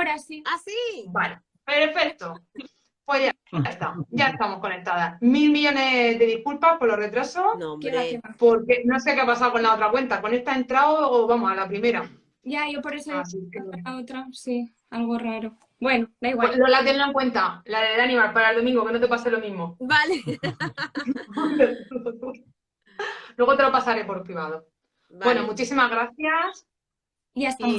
Ahora sí. ¿Ah, sí? Vale, perfecto. Pues ya está, ya estamos conectadas. 1000 millones de disculpas por los retrasos, No, ¿Qué va, hombre. qué va? porque no sé qué ha pasado con la otra cuenta. ¿Con esta ha entrado o vamos a la primera? Ya, yo por eso he Así que... la otra, sí, algo raro. Bueno, da Pues igual. Lola, tenlo en cuenta, la del animal para el domingo, que no te pase lo mismo. Vale. Luego te lo pasaré por privado. Bueno, Vale. muchísimas gracias. Ya estamos.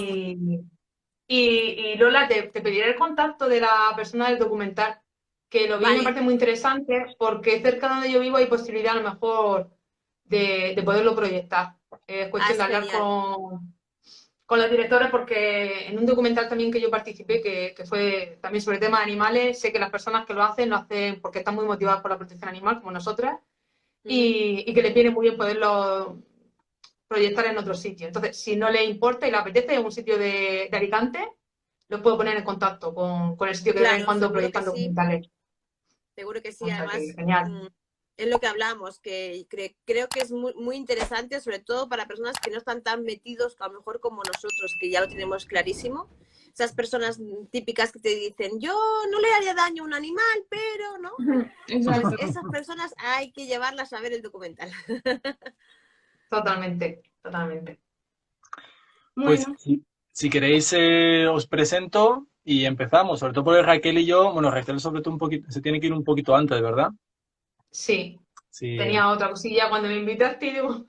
Y Lola, te pediré el contacto de la persona del documental, que lo vi y me Vale. parece muy interesante, porque cerca de donde yo vivo hay posibilidad a lo mejor de poderlo proyectar. Es Ah, cuestión es de hablar genial. con los directores, porque en un documental también que yo participé, que fue también sobre temas de animales, sé que las personas que lo hacen porque están muy motivadas por la protección animal, como nosotras, Ujú. y que les viene muy bien poderlo proyectar en otro sitio. Entonces, si no le importa y le apetece en un sitio de Alicante, lo puedo poner en contacto con el sitio que de vez en Claro, cuando seguro que proyectan sí. documentales. Seguro que sí. O sea que Además, genial. es lo que hablamos, que creo que es muy, muy interesante, sobre todo para personas que no están tan metidos, a lo mejor como nosotros, que ya lo tenemos clarísimo. Esas personas típicas que te dicen, yo no le haría daño a un animal, pero, ¿no? Pues Exacto. esas personas hay que llevarlas a ver el documental. Totalmente, totalmente. Pues Bueno, si queréis, os presento y empezamos. Sobre todo porque Raquel y yo, bueno, Raquel sobre todo un poquito, se tiene que ir un poquito antes, ¿verdad? Sí, Sí, tenía otra cosilla cuando me invitaste y digo,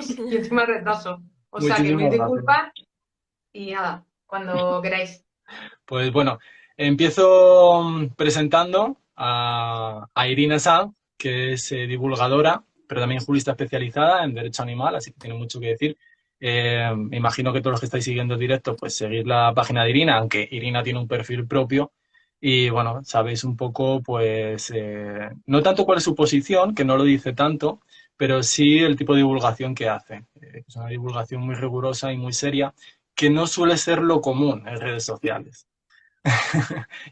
sí, y encima retraso. O sea que me muchísimas gracias. disculpas y nada, cuando queráis. Pues bueno, empiezo presentando a Irina Sanz, que es divulgadora, pero también jurista especializada en derecho animal, así que tiene mucho que decir. Me imagino que todos los que estáis siguiendo el directo, pues seguid la página de Irina, aunque Irina tiene un perfil propio. Y bueno, sabéis un poco, pues, no tanto cuál es su posición, que no lo dice tanto, pero sí el tipo de divulgación que hace. Es una divulgación muy rigurosa y muy seria, que no suele ser lo común en redes sociales.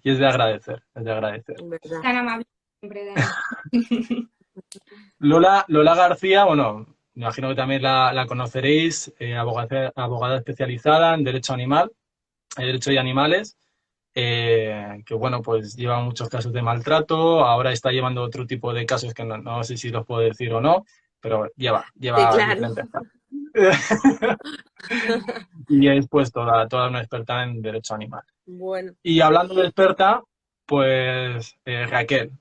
Y es de agradecer, es de agradecer. ¿Verdad? tan amable siempre, Dani. Lola García, bueno, me imagino que también la conoceréis, abogada especializada en derecho animal, en derecho de animales, que bueno, pues lleva muchos casos de maltrato, ahora está llevando otro tipo de casos que no sé si los puedo decir o no, pero Sí, lleva claro. diferentes casos. Y es pues toda una experta en derecho animal. Bueno, Y hablando de experta, pues Raquel.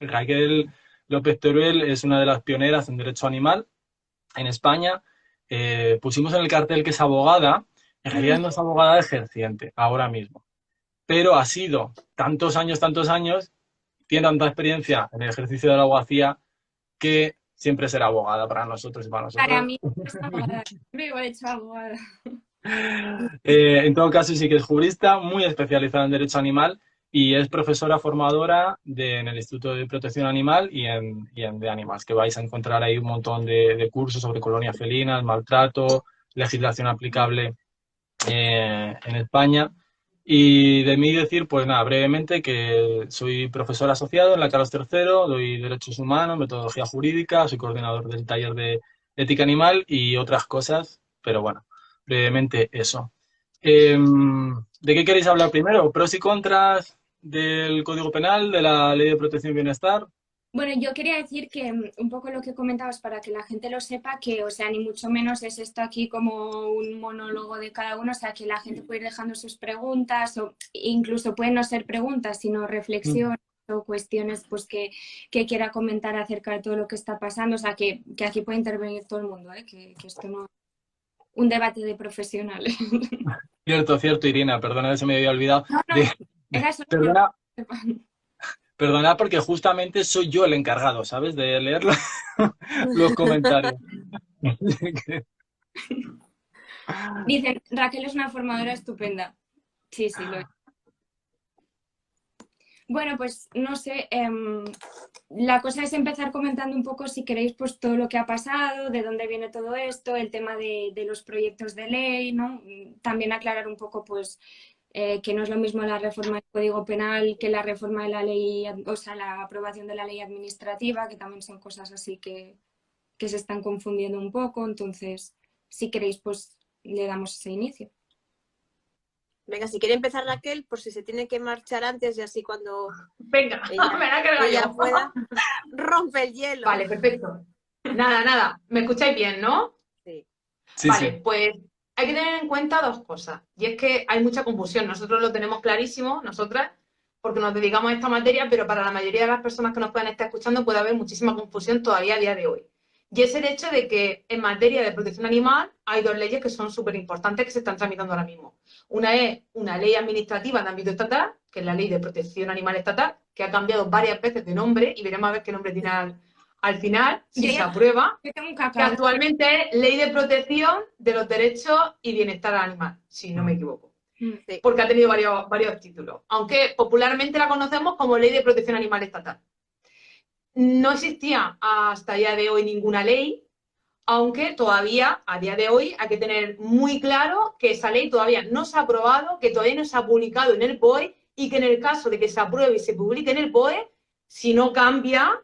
Raquel López Teruel es una de las pioneras en derecho animal en España. Pusimos en el cartel que es abogada, en realidad no es abogada ejerciente ahora mismo, pero ha sido tantos años, tiene tanta experiencia en el ejercicio de la abogacía que siempre será abogada para nosotros y para Para nosotros. mí es abogada. Siempre igual he hecho abogada. En todo caso, sí que es jurista, muy especializada en derecho animal y es profesora formadora en el Instituto de Protección Animal y en de Animals, que vais a encontrar ahí un montón de cursos sobre colonias felinas, maltrato, legislación aplicable en España. Y de mí decir, pues nada, brevemente que soy profesor asociado en la Carlos III, doy derechos humanos, metodología jurídica, soy coordinador del taller de ética animal y otras cosas, pero bueno, brevemente eso. ¿De qué queréis hablar primero? ¿Pros y contras del Código Penal, de la Ley de Protección y Bienestar? Bueno, yo quería decir que un poco lo que comentabas para que la gente lo sepa, que, o sea, ni mucho menos es esto aquí como un monólogo de cada uno, o sea, que la gente puede ir dejando sus preguntas o incluso pueden no ser preguntas, sino reflexiones o cuestiones pues que quiera comentar acerca de todo lo que está pasando, o sea, que aquí puede intervenir todo el mundo, ¿eh? Que esto no es un debate de profesionales. Cierto, cierto, Irina, perdona, se me había olvidado. No, no, era solo yo. Perdona, perdona porque justamente soy yo el encargado, ¿sabes? De leer los comentarios. Dicen, Raquel es una formadora estupenda. Sí, sí, lo es. Bueno, pues no sé, la cosa es empezar comentando un poco, si queréis, pues todo lo que ha pasado, de dónde viene todo esto, el tema de los proyectos de ley, ¿no? También aclarar un poco, pues, que no es lo mismo la reforma del Código Penal que la reforma de la ley, o sea, la aprobación de la ley administrativa, que también son cosas así que se están confundiendo un poco. Entonces, si queréis, pues le damos ese inicio. Venga, si quiere empezar Raquel, por si se tiene que marchar antes y así cuando Venga, me la cargo ella yo. pueda, rompe el hielo. Vale, perfecto. Nada. ¿Me escucháis bien, no? Sí. Sí, Vale, sí. pues hay que tener en cuenta dos cosas. Y es que hay mucha confusión. Nosotros lo tenemos clarísimo, nosotras, porque nos dedicamos a esta materia, pero para la mayoría de las personas que nos puedan estar escuchando puede haber muchísima confusión todavía a día de hoy. Y es el hecho de que en materia de protección animal hay dos leyes que son súper importantes que se están tramitando ahora mismo. Una es una ley administrativa de ámbito estatal, que es la Ley de Protección Animal Estatal, que ha cambiado varias veces de nombre y veremos a ver qué nombre tiene al final, si se aprueba, Yo tengo un que cacao. actualmente es Ley de Protección de los Derechos y Bienestar Animal, si no me equivoco, Sí. porque ha tenido varios títulos, aunque popularmente la conocemos como Ley de Protección Animal Estatal. No existía hasta el día de hoy ninguna ley, aunque todavía, a día de hoy, hay que tener muy claro que esa ley todavía no se ha aprobado, que todavía no se ha publicado en el BOE y que en el caso de que se apruebe y se publique en el BOE, si no cambia,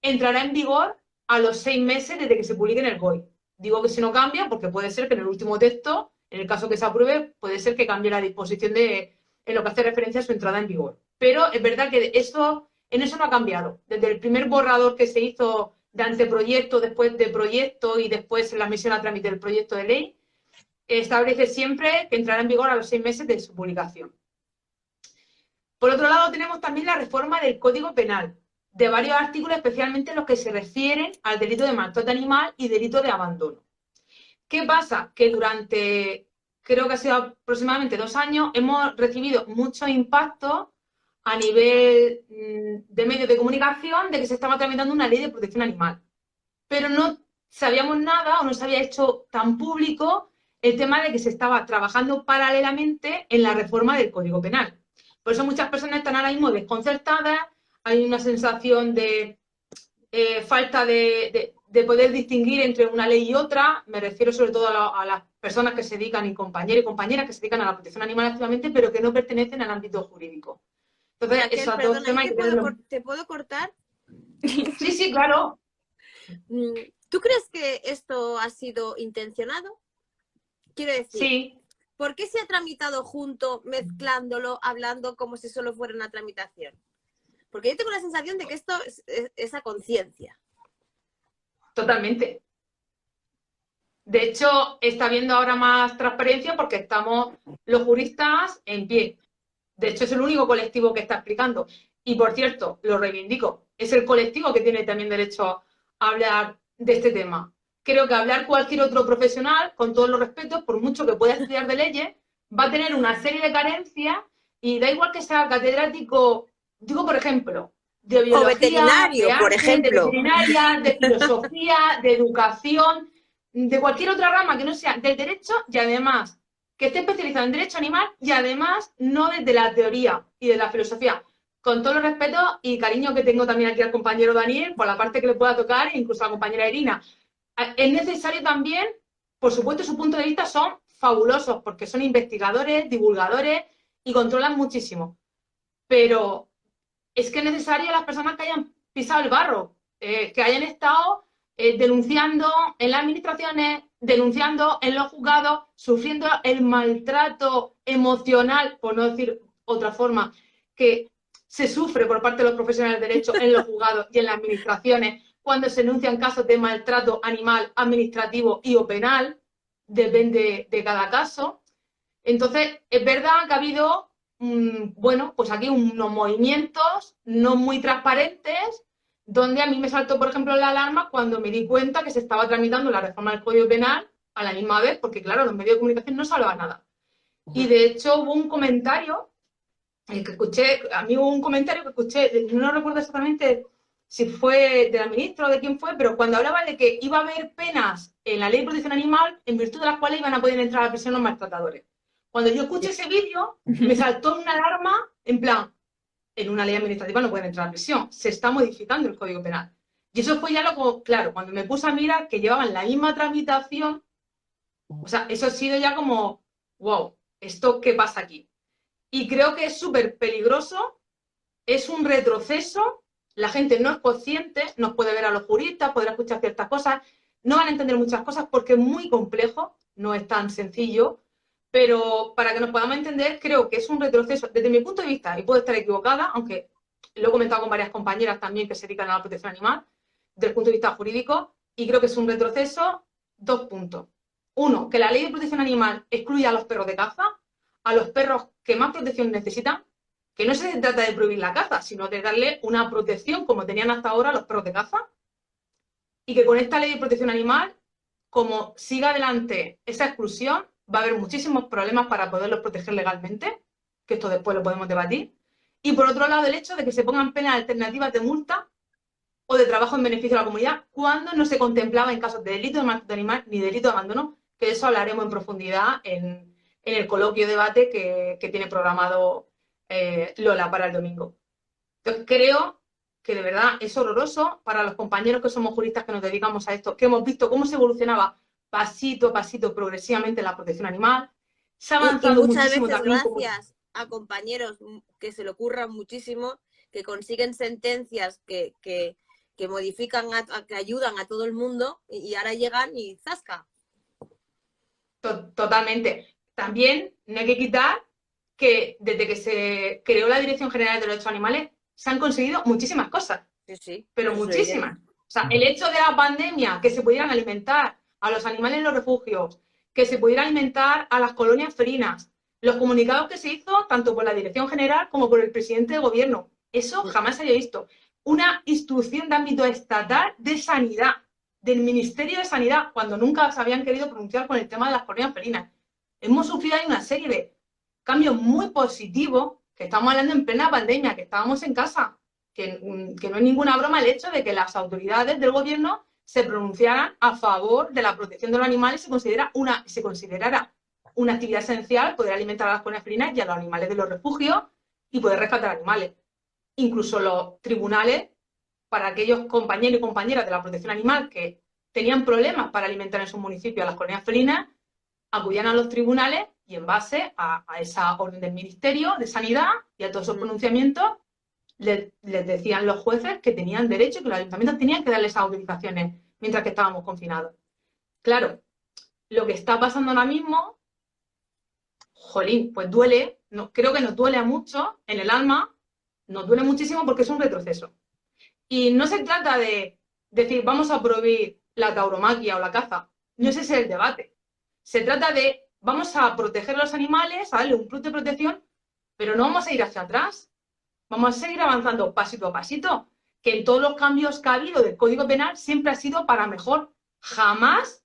entrará en vigor a los 6 meses desde que se publique en el BOE. Digo que si no cambia porque puede ser que en el último texto, en el caso que se apruebe, puede ser que cambie la disposición en lo que hace referencia a su entrada en vigor. Pero es verdad que en eso no ha cambiado. Desde el primer borrador que se hizo de anteproyecto, después de proyecto y después en la admisión a trámite del proyecto de ley, establece siempre que entrará en vigor a los 6 meses de su publicación. Por otro lado, tenemos también la reforma del Código Penal, de varios artículos, especialmente los que se refieren al delito de maltrato animal y delito de abandono. ¿Qué pasa? Que durante, creo que ha sido aproximadamente 2 años, hemos recibido muchos impactos a nivel de medios de comunicación de que se estaba tramitando una ley de protección animal. Pero no sabíamos nada o no se había hecho tan público el tema de que se estaba trabajando paralelamente en la reforma del Código Penal. Por eso muchas personas están ahora mismo desconcertadas, hay una sensación de falta de poder distinguir entre una ley y otra. Me refiero sobre todo a las personas que se dedican, y compañeros y compañeras que se dedican a la protección animal activamente, pero que no pertenecen al ámbito jurídico. Entonces, Raquel, esos perdona, dos temas hay que tenerlos. ¿te puedo cortar? Sí, claro. ¿Tú crees que esto ha sido intencionado? Quiero decir, Sí. ¿por qué se ha tramitado junto, mezclándolo, hablando como si solo fuera una tramitación? Porque yo tengo la sensación de que esto es a conciencia. Totalmente. De hecho, está habiendo ahora más transparencia porque estamos los juristas en pie. De hecho, es el único colectivo que está explicando. Y, por cierto, lo reivindico, es el colectivo que tiene también derecho a hablar de este tema. Creo que hablar cualquier otro profesional, con todos los respetos, por mucho que pueda estudiar de leyes, va a tener una serie de carencias y da igual que sea catedrático, digo, por ejemplo, de biología, o veterinario, de arte, por ejemplo. de veterinaria, de filosofía, de educación, de cualquier otra rama que no sea del derecho y además que esté especializado en derecho animal y además no desde la teoría y de la filosofía. Con todo el respeto y cariño que tengo también aquí al compañero Daniel, por la parte que le pueda tocar, e incluso a la compañera Irina. Es necesario también, por supuesto, su punto de vista son fabulosos porque son investigadores, divulgadores y controlan muchísimo. Pero es que es necesario las personas que hayan pisado el barro, que hayan estado denunciando en las administraciones, denunciando en los juzgados, sufriendo el maltrato emocional, por no decir otra forma, que se sufre por parte de los profesionales de derecho en los juzgados y en las administraciones cuando se denuncian casos de maltrato animal, administrativo y o penal, depende de cada caso. Entonces, es verdad que ha habido, bueno, pues aquí unos movimientos no muy transparentes, donde a mí me saltó, por ejemplo, la alarma cuando me di cuenta que se estaba tramitando la reforma del Código Penal a la misma vez, porque claro, los medios de comunicación no se hablaba nada. Y de hecho hubo un comentario que escuché, a mí hubo un comentario que escuché, no recuerdo exactamente si fue de la ministra o de quién fue, pero cuando hablaba de que iba a haber penas en la Ley de Protección Animal en virtud de las cuales iban a poder entrar a la prisión los maltratadores. Cuando yo escuché ese vídeo, me saltó una alarma en plan, en una ley administrativa no pueden entrar a prisión, se está modificando el Código Penal. Y eso fue ya lo, claro, cuando me puse a mirar que llevaban la misma tramitación, o sea, eso ha sido ya como, wow, ¿esto qué pasa aquí? Y creo que es súper peligroso, es un retroceso, la gente no es consciente, nos puede ver a los juristas, podrá escuchar ciertas cosas, no van a entender muchas cosas porque es muy complejo, no es tan sencillo, Pero para que nos podamos entender, creo que es un retroceso, desde mi punto de vista, y puedo estar equivocada, aunque lo he comentado con varias compañeras también que se dedican a la protección animal, desde el punto de vista jurídico, y creo que es un retroceso, 2 puntos. Uno, que la ley de protección animal excluye a los perros de caza, a los perros que más protección necesitan, que no se trata de prohibir la caza, sino de darle una protección como tenían hasta ahora los perros de caza, y que con esta ley de protección animal, como siga adelante esa exclusión, va a haber muchísimos problemas para poderlos proteger legalmente, que esto después lo podemos debatir. Y por otro lado, el hecho de que se pongan penas alternativas de multa o de trabajo en beneficio de la comunidad cuando no se contemplaba en casos de delito de maltrato animal ni delito de abandono, que de eso hablaremos en profundidad en el coloquio debate que tiene programado Lola para el domingo. Entonces creo que de verdad es horroroso para los compañeros que somos juristas que nos dedicamos a esto, que hemos visto cómo se evolucionaba pasito a pasito progresivamente la protección animal. Se ha avanzado muchas muchísimo veces también. gracias a compañeros que se le ocurran muchísimo, que consiguen sentencias que modifican, que ayudan a todo el mundo y ahora llegan y ¡zasca! Totalmente. También no hay que quitar que desde que se creó la Dirección General de Derechos Animales se han conseguido muchísimas cosas, Sí, pero eso muchísimas. O sea, el hecho de la pandemia, que se pudieran alimentar a los animales en los refugios, que se pudiera alimentar a las colonias felinas, los comunicados que se hizo tanto por la Dirección General como por el presidente del gobierno, eso jamás se había visto. Una instrucción de ámbito estatal de sanidad, del Ministerio de Sanidad, cuando nunca se habían querido pronunciar con el tema de las colonias felinas. Hemos sufrido ahí una serie de cambios muy positivos, que estamos hablando en plena pandemia, que estábamos en casa, que no es ninguna broma el hecho de que las autoridades del gobierno se pronunciaran a favor de la protección de los animales y se considerara una actividad esencial poder alimentar a las colonias felinas y a los animales de los refugios y poder rescatar animales. Incluso los tribunales, para aquellos compañeros y compañeras de la protección animal que tenían problemas para alimentar en sus municipios a las colonias felinas, acudían a los tribunales y en base a esa orden del Ministerio de Sanidad y a todos esos pronunciamientos, les decían los jueces que tenían derecho y que los ayuntamientos tenían que darles esas autorizaciones mientras que estábamos confinados. Claro, lo que está pasando ahora mismo, jolín, pues duele, creo que nos duele a mucho en el alma, nos duele muchísimo porque es un retroceso. Y no se trata de decir, vamos a prohibir la tauromaquia o la caza, no ese es el debate. Se trata de, vamos a proteger a los animales, a darle un plus de protección, pero no vamos a ir hacia atrás. Vamos a seguir avanzando pasito a pasito, que en todos los cambios que ha habido del Código Penal siempre ha sido para mejor, jamás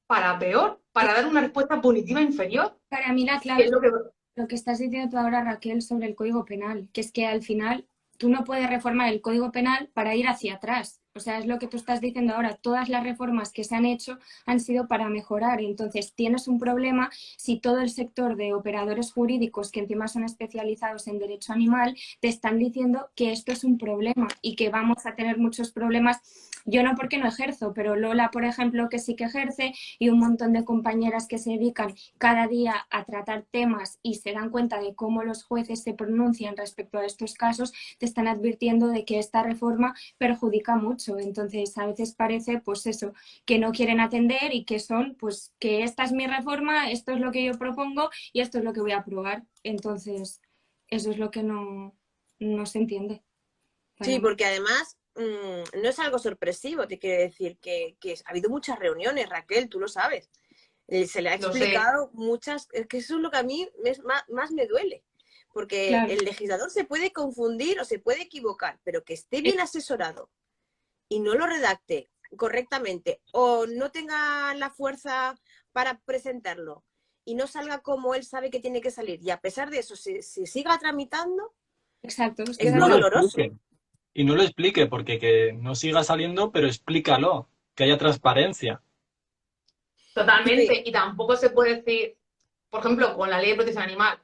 para peor, para dar una respuesta punitiva inferior. Para mí la clave Es lo que estás diciendo tú ahora, Raquel, sobre el Código Penal, que es que al final tú no puedes reformar el Código Penal para ir hacia atrás. O sea, es lo que tú estás diciendo ahora. Todas las reformas que se han hecho han sido para mejorar. Entonces, tienes un problema si todo el sector de operadores jurídicos, que encima son especializados en derecho animal, te están diciendo que esto es un problema y que vamos a tener muchos problemas. Yo no, porque no ejerzo, pero Lola, por ejemplo, que sí que ejerce, y un montón de compañeras que se dedican cada día a tratar temas y se dan cuenta de cómo los jueces se pronuncian respecto a estos casos, te están advirtiendo de que esta reforma perjudica mucho. Entonces, a veces parece, pues eso, que no quieren atender y que son, pues, que esta es mi reforma, esto es lo que yo propongo y esto es lo que voy a aprobar. Entonces, eso es lo que no se entiende. Sí, porque además no es algo sorpresivo, te quiero decir que ha habido muchas reuniones, Raquel, tú lo sabes. Se le ha explicado muchas, es que eso es lo que a mí más me duele. Porque claro, el legislador se puede confundir o se puede equivocar, pero que esté bien asesorado y no lo redacte correctamente o no tenga la fuerza para presentarlo y no salga como él sabe que tiene que salir y a pesar de eso se siga tramitando, exacto, es muy doloroso. Y no lo explique, porque que no siga saliendo, pero explícalo, que haya transparencia. Totalmente, sí. Y tampoco se puede decir, por ejemplo, con la ley de protección animal,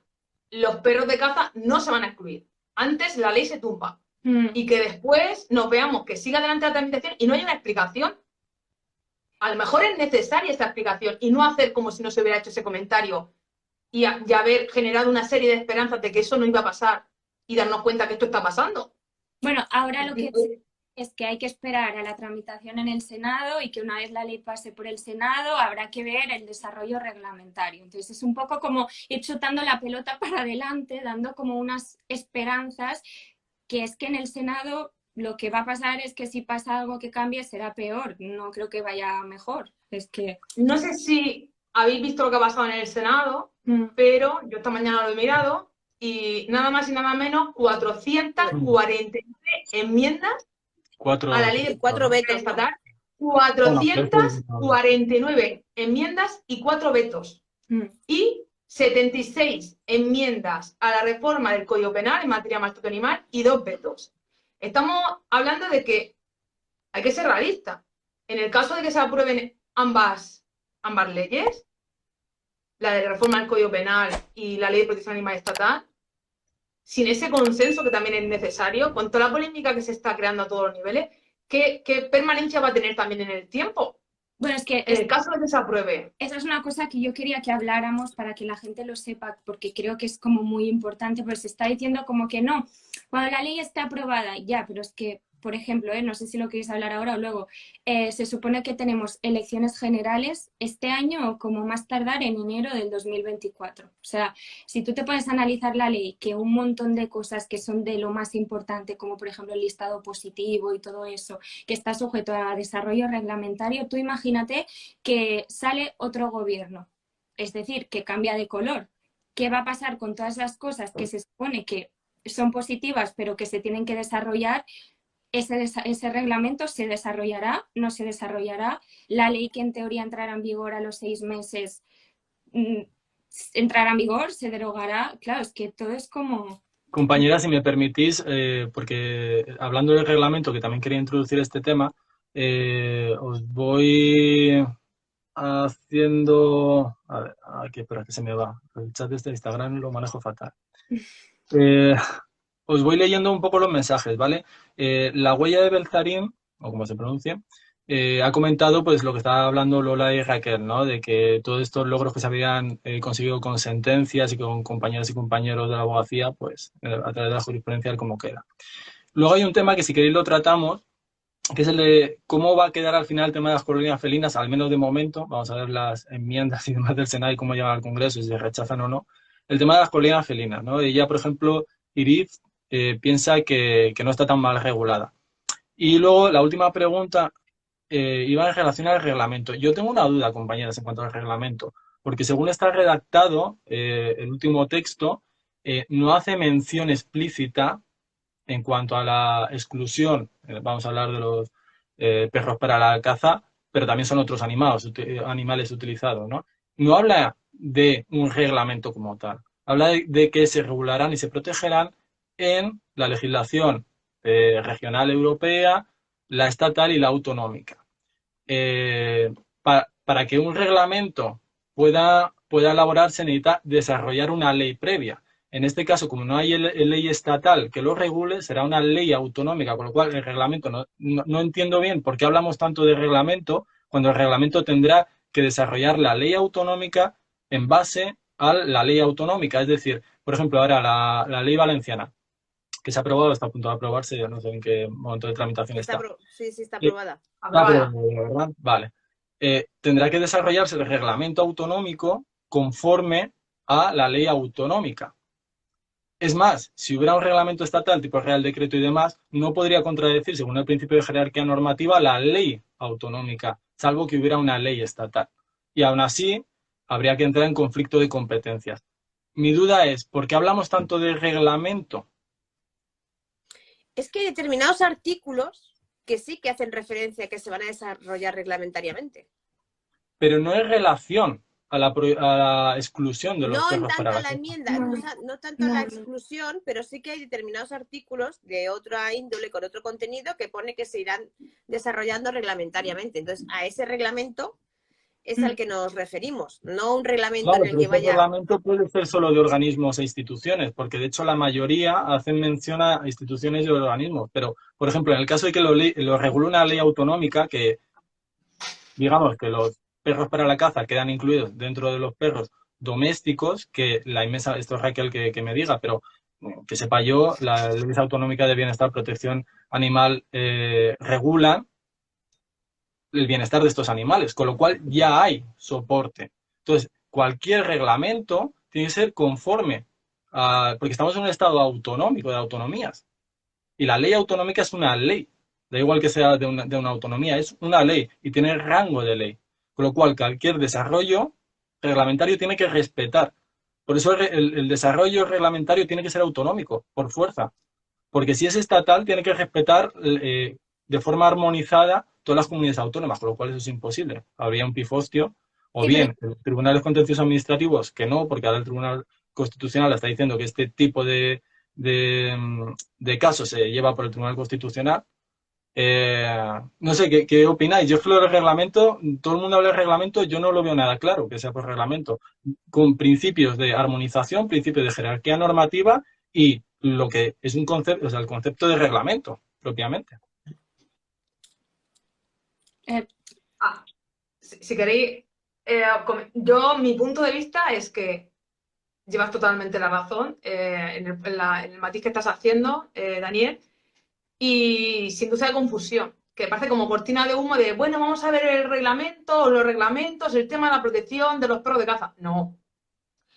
los perros de caza no se van a excluir. Antes la ley se tumba. Y que después nos veamos que siga adelante la tramitación y no hay una explicación. A lo mejor es necesaria esta explicación y no hacer como si no se hubiera hecho ese comentario y haber generado una serie de esperanzas de que eso no iba a pasar y darnos cuenta que esto está pasando. Bueno, ahora lo que es que hay que esperar a la tramitación en el Senado y que una vez la ley pase por el Senado habrá que ver el desarrollo reglamentario. Entonces es un poco como ir chutando la pelota para adelante, dando como unas esperanzas, que es que en el Senado lo que va a pasar es que si pasa algo que cambie será peor, no creo que vaya mejor. Es que... No sé si habéis visto lo que ha pasado en el Senado, pero yo esta mañana lo he mirado y nada más y nada menos 449 enmiendas Cuatro, a la ley de 4 vetos. estatal, Bueno, 449 enmiendas y 4 vetos. Y 76 enmiendas a la reforma del Código Penal en materia de maltrato animal y 2 vetos. Estamos hablando de que hay que ser realista. En el caso de que se aprueben ambas leyes, la de reforma del Código Penal y la ley de protección animal estatal, sin ese consenso que también es necesario, con toda la polémica que se está creando a todos los niveles, ¿qué permanencia va a tener también en el tiempo? Bueno, es que En el caso de que se apruebe. esa es una cosa que yo quería que habláramos para que la gente lo sepa, porque creo que es como muy importante, pues se está diciendo como que no, cuando la ley está aprobada, ya, pero es que, por ejemplo, no sé si lo queréis hablar ahora o luego, se supone que tenemos elecciones generales este año o como más tardar en enero del 2024. O sea, si tú te pones a analizar la ley, que un montón de cosas que son de lo más importante, como por ejemplo el listado positivo y todo eso, que está sujeto a desarrollo reglamentario, tú imagínate que sale otro gobierno, es decir, que cambia de color. ¿Qué va a pasar con todas las cosas que se supone que son positivas pero que se tienen que desarrollar? Ese reglamento se desarrollará, no se desarrollará. La ley que en teoría entrará en vigor a los 6 meses entrará en vigor, se derogará. Claro, es que todo es como... Compañera, si me permitís, porque hablando del reglamento, que también quería introducir este tema, os voy haciendo... A ver, aquí, espera, que se me va. El chat de este Instagram lo manejo fatal. Os voy leyendo un poco los mensajes, ¿vale? La huella de Belzarín, o como se pronuncie, ha comentado pues lo que estaba hablando Lola y Raquel, ¿no? De que todos estos logros que se habían conseguido con sentencias y con compañeras y compañeros de la abogacía, pues a través de la jurisprudencia, cómo queda. Luego hay un tema que si queréis lo tratamos, que es el de cómo va a quedar al final el tema de las colonias felinas, al menos de momento. Vamos a ver las enmiendas y demás del Senado y cómo llegan al Congreso, si se rechazan o no. El tema de las colonias felinas, ¿no? Ella, por ejemplo, Iris, piensa que no está tan mal regulada. Y luego la última pregunta iba en relación al reglamento. Yo tengo una duda, compañeras, en cuanto al reglamento, porque según está redactado, el último texto no hace mención explícita en cuanto a la exclusión. Vamos a hablar de los perros para la caza, pero también son otros animales utilizados, ¿no? No habla de un reglamento como tal. Habla de que se regularán y se protegerán en la legislación regional europea, la estatal y la autonómica. Para que un reglamento pueda elaborarse, necesita desarrollar una ley previa. En este caso, como no hay ley estatal que lo regule, será una ley autonómica, con lo cual el reglamento no entiendo bien por qué hablamos tanto de reglamento, cuando el reglamento tendrá que desarrollar la ley autonómica en base a la ley autonómica. Es decir, por ejemplo, ahora la ley valenciana, que se ha aprobado, está a punto de aprobarse, yo no sé en qué momento de tramitación está. Sí, está aprobada. Aprobada. Vale. Tendrá que desarrollarse el reglamento autonómico conforme a la ley autonómica. Es más, si hubiera un reglamento estatal tipo Real Decreto y demás, no podría contradecir, según el principio de jerarquía normativa, la ley autonómica, salvo que hubiera una ley estatal. Y aún así, habría que entrar en conflicto de competencias. Mi duda es, ¿por qué hablamos tanto de reglamento? Es que hay determinados artículos que sí que hacen referencia a que se van a desarrollar reglamentariamente. Pero no es relación a la exclusión de los perros para la enmienda, no tanto la exclusión, pero sí que hay determinados artículos de otra índole, con otro contenido, que pone que se irán desarrollando reglamentariamente. Entonces, a ese reglamento es al que nos referimos, no un reglamento claro, en el que vaya... El reglamento puede ser solo de organismos e instituciones, porque de hecho la mayoría hacen mención a instituciones y organismos. Pero, por ejemplo, en el caso de que lo regule una ley autonómica, que digamos que los perros para la caza quedan incluidos dentro de los perros domésticos, que la inmensa, esto es Raquel que me diga, pero que sepa yo, las leyes autonómicas de bienestar, protección animal regulan el bienestar de estos animales, con lo cual ya hay soporte. Entonces, cualquier reglamento tiene que ser conforme porque estamos en un estado autonómico, de autonomías. Y la ley autonómica es una ley, da igual que sea de una autonomía, es una ley y tiene rango de ley. Con lo cual, cualquier desarrollo reglamentario tiene que respetar. Por eso el desarrollo reglamentario tiene que ser autonómico, por fuerza. Porque si es estatal, tiene que respetar de forma armonizada todas las comunidades autónomas, con lo cual eso es imposible. Habría un pifostio, o Sí, bien los tribunales contenciosos administrativos, que no, porque ahora el Tribunal Constitucional está diciendo que este tipo de casos se lleva por el Tribunal Constitucional. No sé, ¿qué opináis? Yo es que lo del reglamento, todo el mundo habla de reglamento, yo no lo veo nada claro que sea por reglamento, con principios de armonización, principios de jerarquía normativa y lo que es un concepto, o sea, el concepto de reglamento, propiamente. Si queréis, mi punto de vista es que llevas totalmente la razón en el matiz que estás haciendo, Daniel, y sin duda de confusión, que parece como cortina de humo de, bueno, vamos a ver el reglamento o los reglamentos, el tema de la protección de los perros de caza. No.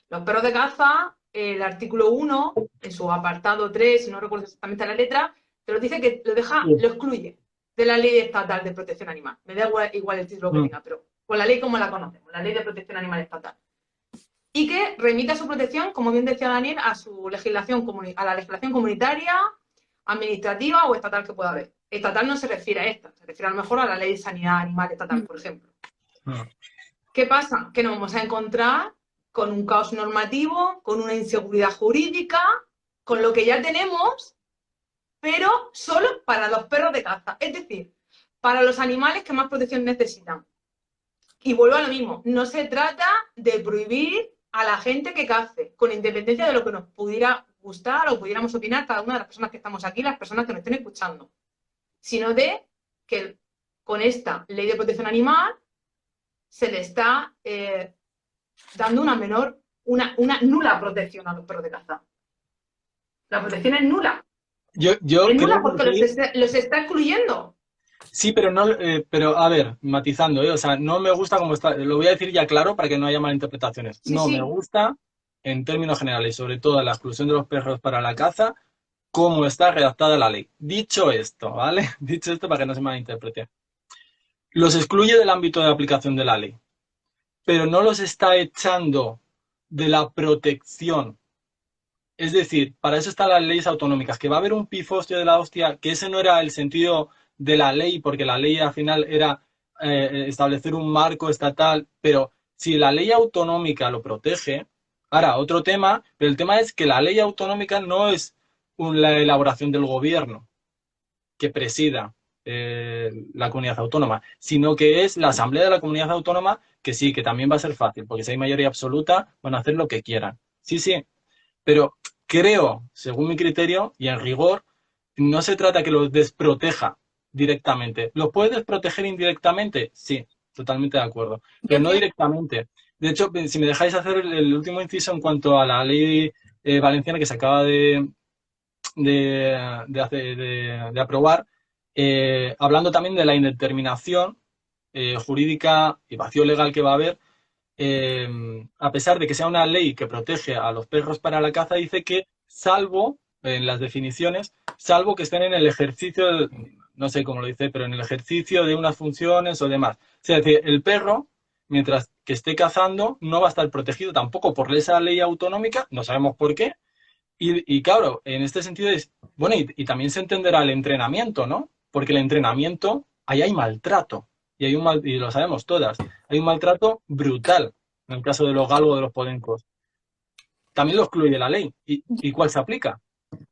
Los perros de caza, el artículo 1, en su apartado 3, si no recuerdo exactamente la letra, te lo dice que lo excluye de la ley estatal de protección animal. Me da igual el título que tenga, pero con la ley como la conocemos, la ley de protección animal estatal. Y que remite a su protección, como bien decía Daniel, a su legislación, a la legislación comunitaria, administrativa o estatal que pueda haber. Estatal no se refiere a esta, se refiere a lo mejor a la ley de sanidad animal estatal, por ejemplo. ¿Qué pasa? Que nos vamos a encontrar con un caos normativo, con una inseguridad jurídica, con lo que ya tenemos, pero solo para los perros de caza. Es decir, para los animales que más protección necesitan. Y vuelvo a lo mismo, no se trata de prohibir a la gente que cace, con independencia de lo que nos pudiera gustar o pudiéramos opinar cada una de las personas que estamos aquí, las personas que nos estén escuchando, sino de que con esta ley de protección animal se le está dando una nula protección a los perros de caza. La protección es nula. Es nula porque los está excluyendo. Sí, pero no, pero a ver, matizando, o sea, no me gusta como está, lo voy a decir ya claro para que no haya malinterpretaciones. Sí, no sí. me gusta, en términos generales, sobre todo la exclusión de los perros para la caza, cómo está redactada la ley. Dicho esto, ¿vale? Dicho esto para que no se malinterprete. Los excluye del ámbito de aplicación de la ley, pero no los está echando de la protección. Es decir, para eso están las leyes autonómicas, que va a haber un pifostio de la hostia, que ese no era el sentido de la ley, porque la ley al final era establecer un marco estatal, pero si la ley autonómica lo protege, ahora, otro tema, pero el tema es que la ley autonómica no es la elaboración del gobierno que presida la comunidad autónoma, sino que es la asamblea de la comunidad autónoma, que sí, que también va a ser fácil, porque si hay mayoría absoluta, van a hacer lo que quieran. Sí, sí, pero creo, según mi criterio y en rigor, no se trata que los desproteja directamente. ¿Los puede desproteger indirectamente? Sí, totalmente de acuerdo, pero no directamente. De hecho, si me dejáis hacer el último inciso en cuanto a la ley valenciana que se acaba de aprobar, hablando también de la indeterminación jurídica y vacío legal que va a haber, a pesar de que sea una ley que protege a los perros para la caza, dice que salvo, en las definiciones, salvo que estén en el ejercicio, no sé cómo lo dice, pero en el ejercicio de unas funciones o demás. O sea, es decir, el perro, mientras que esté cazando, no va a estar protegido tampoco por esa ley autonómica, no sabemos por qué. Y claro, en este sentido es, bueno, y también se entenderá el entrenamiento, ¿no? Porque el entrenamiento, ahí hay maltrato. Y y lo sabemos todas, hay un maltrato brutal en el caso de los galgos, de los podencos. También lo excluye la ley. ¿Y cuál se aplica?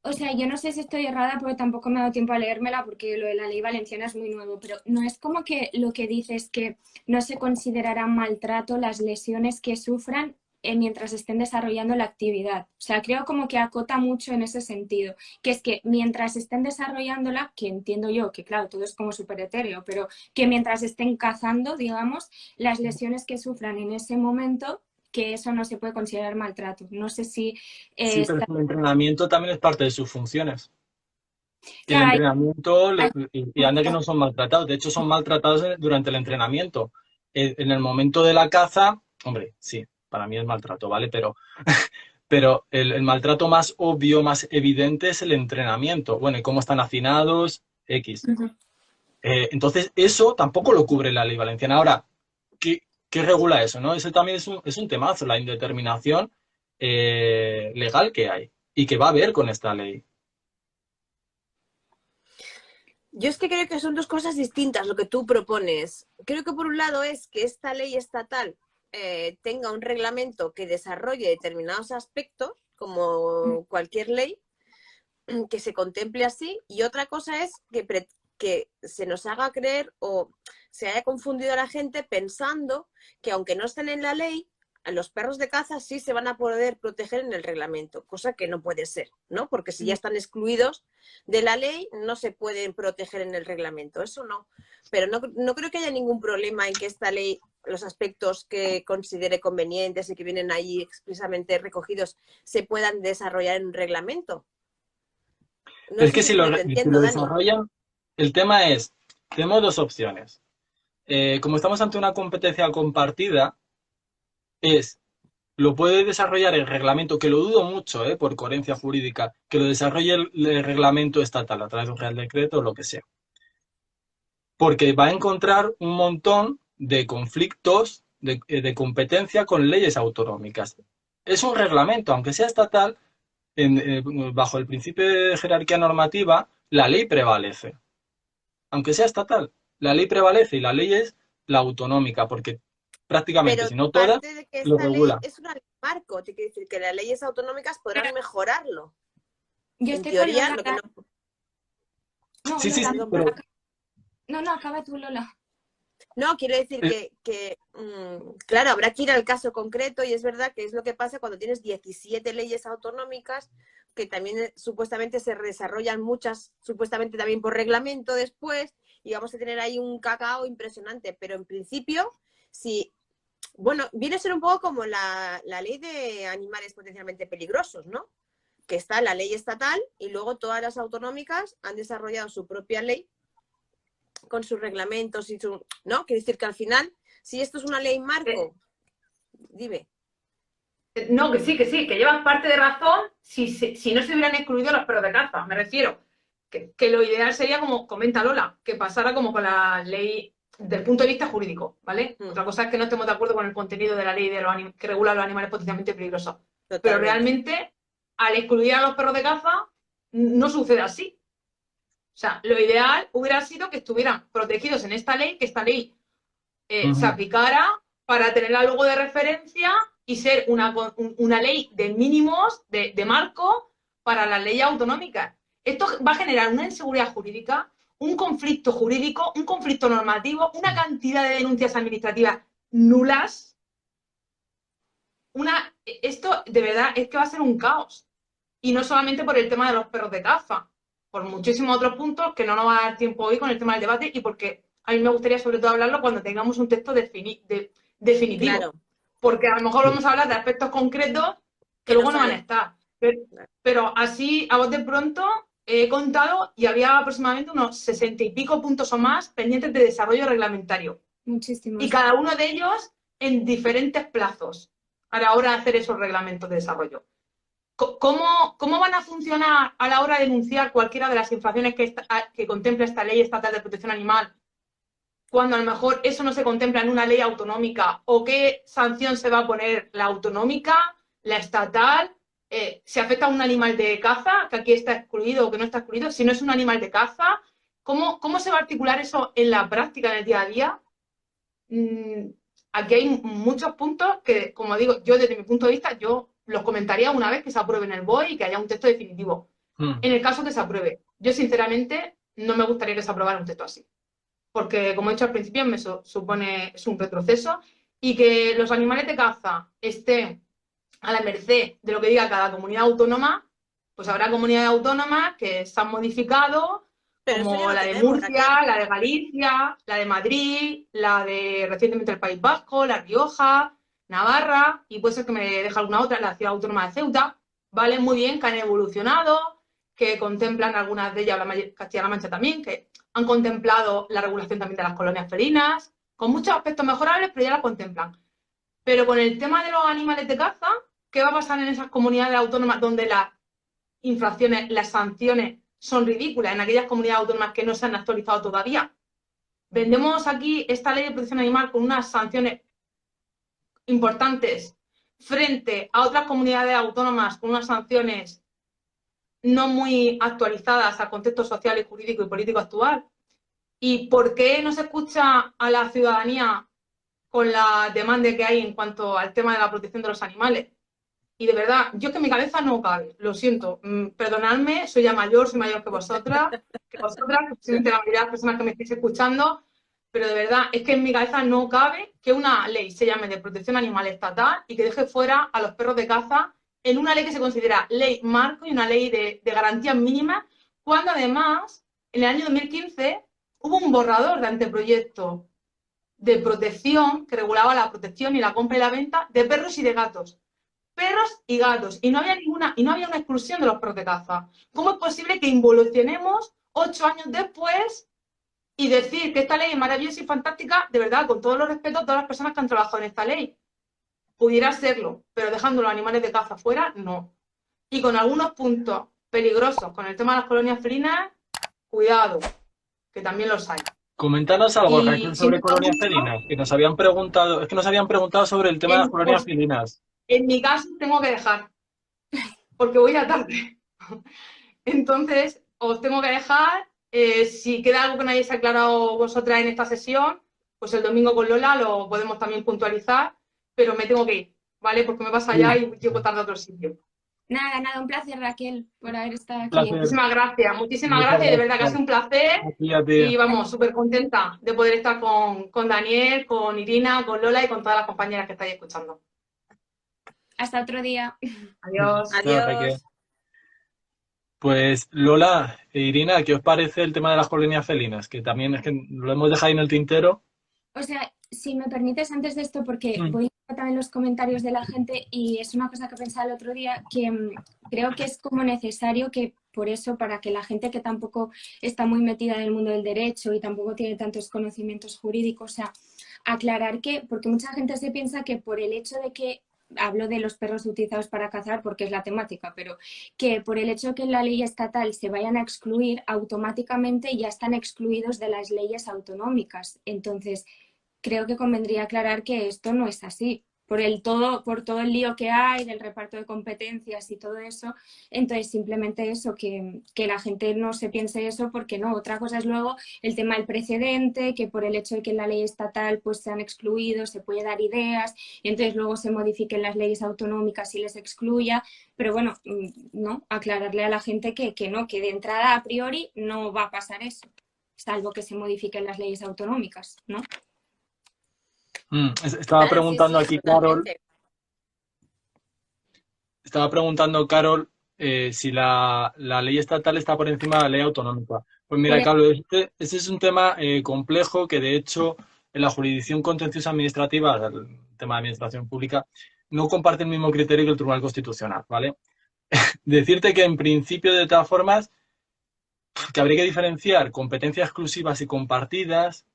O sea, yo no sé si estoy errada porque tampoco me ha dado tiempo a leérmela porque lo de la ley valenciana es muy nuevo, pero no es como que lo que dice es que no se considerarán maltrato las lesiones que sufran mientras estén desarrollando la actividad. O sea, creo como que acota mucho en ese sentido, que es que mientras estén desarrollándola, que entiendo yo que claro, todo es como súper etéreo, pero que mientras estén cazando, digamos, las lesiones que sufran en ese momento que eso no se puede considerar maltrato. No sé si... Sí, pero el entrenamiento también es parte de sus funciones. Y el Ya, entrenamiento, hay- y anda que no son maltratados, de hecho son maltratados durante el entrenamiento. En el momento de la caza, hombre, sí, para mí es maltrato, ¿vale? Pero el maltrato más obvio, más evidente es el entrenamiento. Bueno, y cómo están hacinados, X. Ujú. Entonces, eso tampoco lo cubre la ley valenciana. Ahora, ¿qué regula eso, no? Ese también es un temazo, la indeterminación legal que hay y que va a haber con esta ley. Yo es que creo que son dos cosas distintas lo que tú propones. Creo que por un lado es que esta ley estatal tenga un reglamento que desarrolle determinados aspectos, como cualquier ley, que se contemple así, y otra cosa es que se nos haga creer o se haya confundido a la gente pensando que aunque no estén en la ley, a los perros de caza sí se van a poder proteger en el reglamento, cosa que no puede ser, ¿no? Porque si ya están excluidos de la ley, no se pueden proteger en el reglamento, eso no. Pero no creo que haya ningún problema en que esta ley, los aspectos que considere convenientes y que vienen ahí expresamente recogidos, se puedan desarrollar en un reglamento. No Es sé que si si lo, te si entiendo, lo Dani. desarrollan, el tema es, tenemos dos opciones. Como estamos ante una competencia compartida, lo puede desarrollar el reglamento, que lo dudo mucho, por coherencia jurídica, que lo desarrolle el reglamento estatal a través de un real decreto o lo que sea. Porque va a encontrar un montón de conflictos de competencia con leyes autonómicas. Es un reglamento, aunque sea estatal, bajo el principio de jerarquía normativa, la ley prevalece. Aunque sea estatal, la ley prevalece y la ley es la autonómica, porque prácticamente, Pero si no todas, parte de que lo esta ley regula. es una ley marco, te quiere decir que las leyes autonómicas podrán mejorarlo. Yo En estoy con teoría, Lola. lo que no... No, Sí, sí, Lola. sí, Perdón, pero perdón. No, acaba tú, Lola. No, quiero decir eh, claro, habrá que ir al caso concreto y es verdad que es lo que pasa cuando tienes 17 leyes autonómicas que también supuestamente se desarrollan muchas, supuestamente también por reglamento después, y vamos a tener ahí un cacao impresionante, pero en principio, si, bueno, viene a ser un poco como la ley de animales potencialmente peligrosos, ¿no? Que está la ley estatal y luego todas las autonómicas han desarrollado su propia ley con sus reglamentos y su... ¿No? Quiere decir que al final, si esto es una ley marco, dime. No, que sí, que llevas parte de razón si no se hubieran excluido los perros de caza. Me refiero que lo ideal sería, como comenta Lola, que pasara como con la ley desde el punto de vista jurídico, ¿vale? Otra cosa es que no estemos de acuerdo con el contenido de la ley que regula los animales potencialmente peligrosos. Totalmente. Pero realmente, al excluir a los perros de caza, no sucede así. O sea, lo ideal hubiera sido que estuvieran protegidos en esta ley, que esta ley se aplicara para tenerla luego de referencia y ser una ley de mínimos, de marco para las leyes autonómicas. Esto va a generar una inseguridad jurídica, un conflicto jurídico, un conflicto normativo, una cantidad de denuncias administrativas nulas. Esto de verdad es que va a ser un caos. Y no solamente por el tema de los perros de caza, por muchísimos otros puntos que no nos va a dar tiempo hoy con el tema del debate y porque a mí me gustaría sobre todo hablarlo cuando tengamos un texto definitivo. Claro. Porque a lo mejor vamos a hablar de aspectos concretos que luego no van a estar. Pero así, a voz de pronto, he contado y había aproximadamente unos 60 y pico puntos o más pendientes de desarrollo reglamentario. Muchísimos. Y cada uno de ellos en diferentes plazos a la hora de hacer esos reglamentos de desarrollo. ¿Cómo van a funcionar a la hora de denunciar cualquiera de las infracciones que contempla esta ley estatal de protección animal cuando a lo mejor eso no se contempla en una ley autonómica? ¿O qué sanción se va a poner la autonómica, la estatal? ¿Se afecta a un animal de caza, que aquí está excluido o que no está excluido? Si no es un animal de caza, ¿cómo se va a articular eso en la práctica, en el día a día? Aquí hay muchos puntos que, como digo, yo desde mi punto de vista, yo los comentaría una vez que se apruebe en el BOE y que haya un texto definitivo. En el caso que se apruebe, yo sinceramente no me gustaría que se aprobara un texto así. Porque, como he dicho al principio, me supone es un retroceso y que los animales de caza estén a la merced de lo que diga cada comunidad autónoma, pues habrá comunidades autónomas que se han modificado, Pero como la de Murcia, la de Galicia, la de Madrid, la de recientemente el País Vasco, La Rioja. Navarra, y puede ser que me deje alguna otra, la ciudad autónoma de Ceuta, ¿vale? Muy bien, que han evolucionado, que contemplan algunas de ellas, Castilla-La Mancha también, que han contemplado la regulación también de las colonias felinas, con muchos aspectos mejorables, pero ya la contemplan. Pero con el tema de los animales de caza, ¿qué va a pasar en esas comunidades autónomas donde las infracciones, las sanciones son ridículas, en aquellas comunidades autónomas que no se han actualizado todavía? Vendemos aquí esta ley de protección animal con unas sanciones importantes frente a otras comunidades autónomas con unas sanciones no muy actualizadas al contexto social, y jurídico y político actual. ¿Y por qué no se escucha a la ciudadanía con la demanda que hay en cuanto al tema de la protección de los animales? Y de verdad, yo que en mi cabeza no cabe, lo siento, perdonadme, soy ya mayor, soy mayor que vosotras, posiblemente la mayoría de las personas que me estéis escuchando, pero de verdad, es que en mi cabeza no cabe que una ley se llame de protección animal estatal y que deje fuera a los perros de caza en una ley que se considera ley marco y una ley de garantías mínimas, cuando además, en el año 2015, hubo un borrador de anteproyecto de protección que regulaba la protección y la compra y la venta de perros y de gatos. Perros y gatos, y no había una exclusión de los perros de caza. ¿Cómo es posible que involucionemos 8 años después y decir que esta ley es maravillosa y fantástica, de verdad, con todo los respeto a todas las personas que han trabajado en esta ley? Pudiera serlo, pero dejando los animales de caza fuera, no. Y con algunos puntos peligrosos, con el tema de las colonias felinas, cuidado, que también los hay. Coméntanos algo, Y Raquel, sin sobre duda colonias alguna, felinas, que nos habían preguntado, es que nos habían preguntado sobre el tema de las colonias felinas. en mi caso tengo que dejar, porque voy a tarde. Entonces, os tengo que dejar. Si queda algo que no hayáis aclarado vosotras en esta sesión, pues el domingo con Lola lo podemos también puntualizar, pero me tengo que ir, ¿vale? Porque me pasa ya y llego tarde a otro sitio. Nada, un placer, Raquel, por haber estado Un aquí. placer. Muchísimas Muchas gracias, y de verdad que ha gracias. sido un placer. A ti. Y vamos, súper contenta de poder estar con Daniel, con Irina, con Lola y con todas las compañeras que estáis escuchando. Hasta otro día. Adiós. Chao, Raquel. Adiós. Pues Lola e Irina, ¿qué os parece el tema de las colonias felinas? Que también es que lo hemos dejado ahí en el tintero. O sea, si me permites antes de esto, porque voy a también los comentarios de la gente y es una cosa que pensaba el otro día, que creo que es como necesario que por eso, para que la gente que tampoco está muy metida en el mundo del derecho y tampoco tiene tantos conocimientos jurídicos, o sea, aclarar que, porque mucha gente se piensa que por el hecho de que, hablo de los perros utilizados para cazar porque es la temática, pero que por el hecho de que en la ley estatal se vayan a excluir, automáticamente ya están excluidos de las leyes autonómicas. Entonces, creo que convendría aclarar que esto no es así, por todo el lío que hay del reparto de competencias y todo eso. Entonces, simplemente eso, que la gente no se piense eso, porque no. Otra cosa es luego el tema del precedente, que por el hecho de que en la ley estatal pues se han excluido, se puede dar ideas, y entonces luego se modifiquen las leyes autonómicas y les excluya. Pero bueno, no, aclararle a la gente que no, que de entrada a priori no va a pasar eso, salvo que se modifiquen las leyes autonómicas, ¿no? Estaba preguntando sí, aquí, totalmente. Carol. Estaba preguntando, Carol, si la ley estatal está por encima de la ley autonómica. Pues mira, Carol, este es un tema complejo que, de hecho, en la jurisdicción contenciosa administrativa, el tema de administración pública, no comparte el mismo criterio que el Tribunal Constitucional, ¿vale? Decirte que, en principio, de todas formas, que habría que diferenciar competencias exclusivas y compartidas.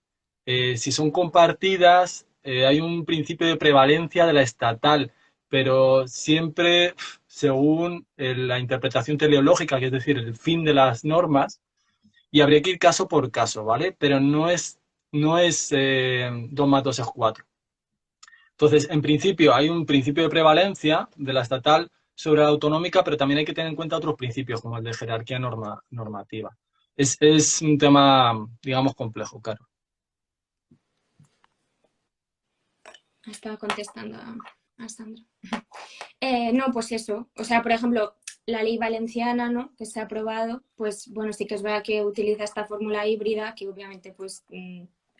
Si son compartidas, hay un principio de prevalencia de la estatal, pero siempre según la interpretación teleológica, que es decir, el fin de las normas, y habría que ir caso por caso, ¿vale? Pero no es 2 más 2 es 4. Entonces, en principio, hay un principio de prevalencia de la estatal sobre la autonómica, pero también hay que tener en cuenta otros principios, como el de jerarquía normativa. Es un tema, digamos, complejo, claro. Estaba contestando a Sandra. No, pues eso. O sea, por ejemplo, la ley valenciana, ¿no?, que se ha aprobado, pues bueno, sí que es verdad que utiliza esta fórmula híbrida, que obviamente pues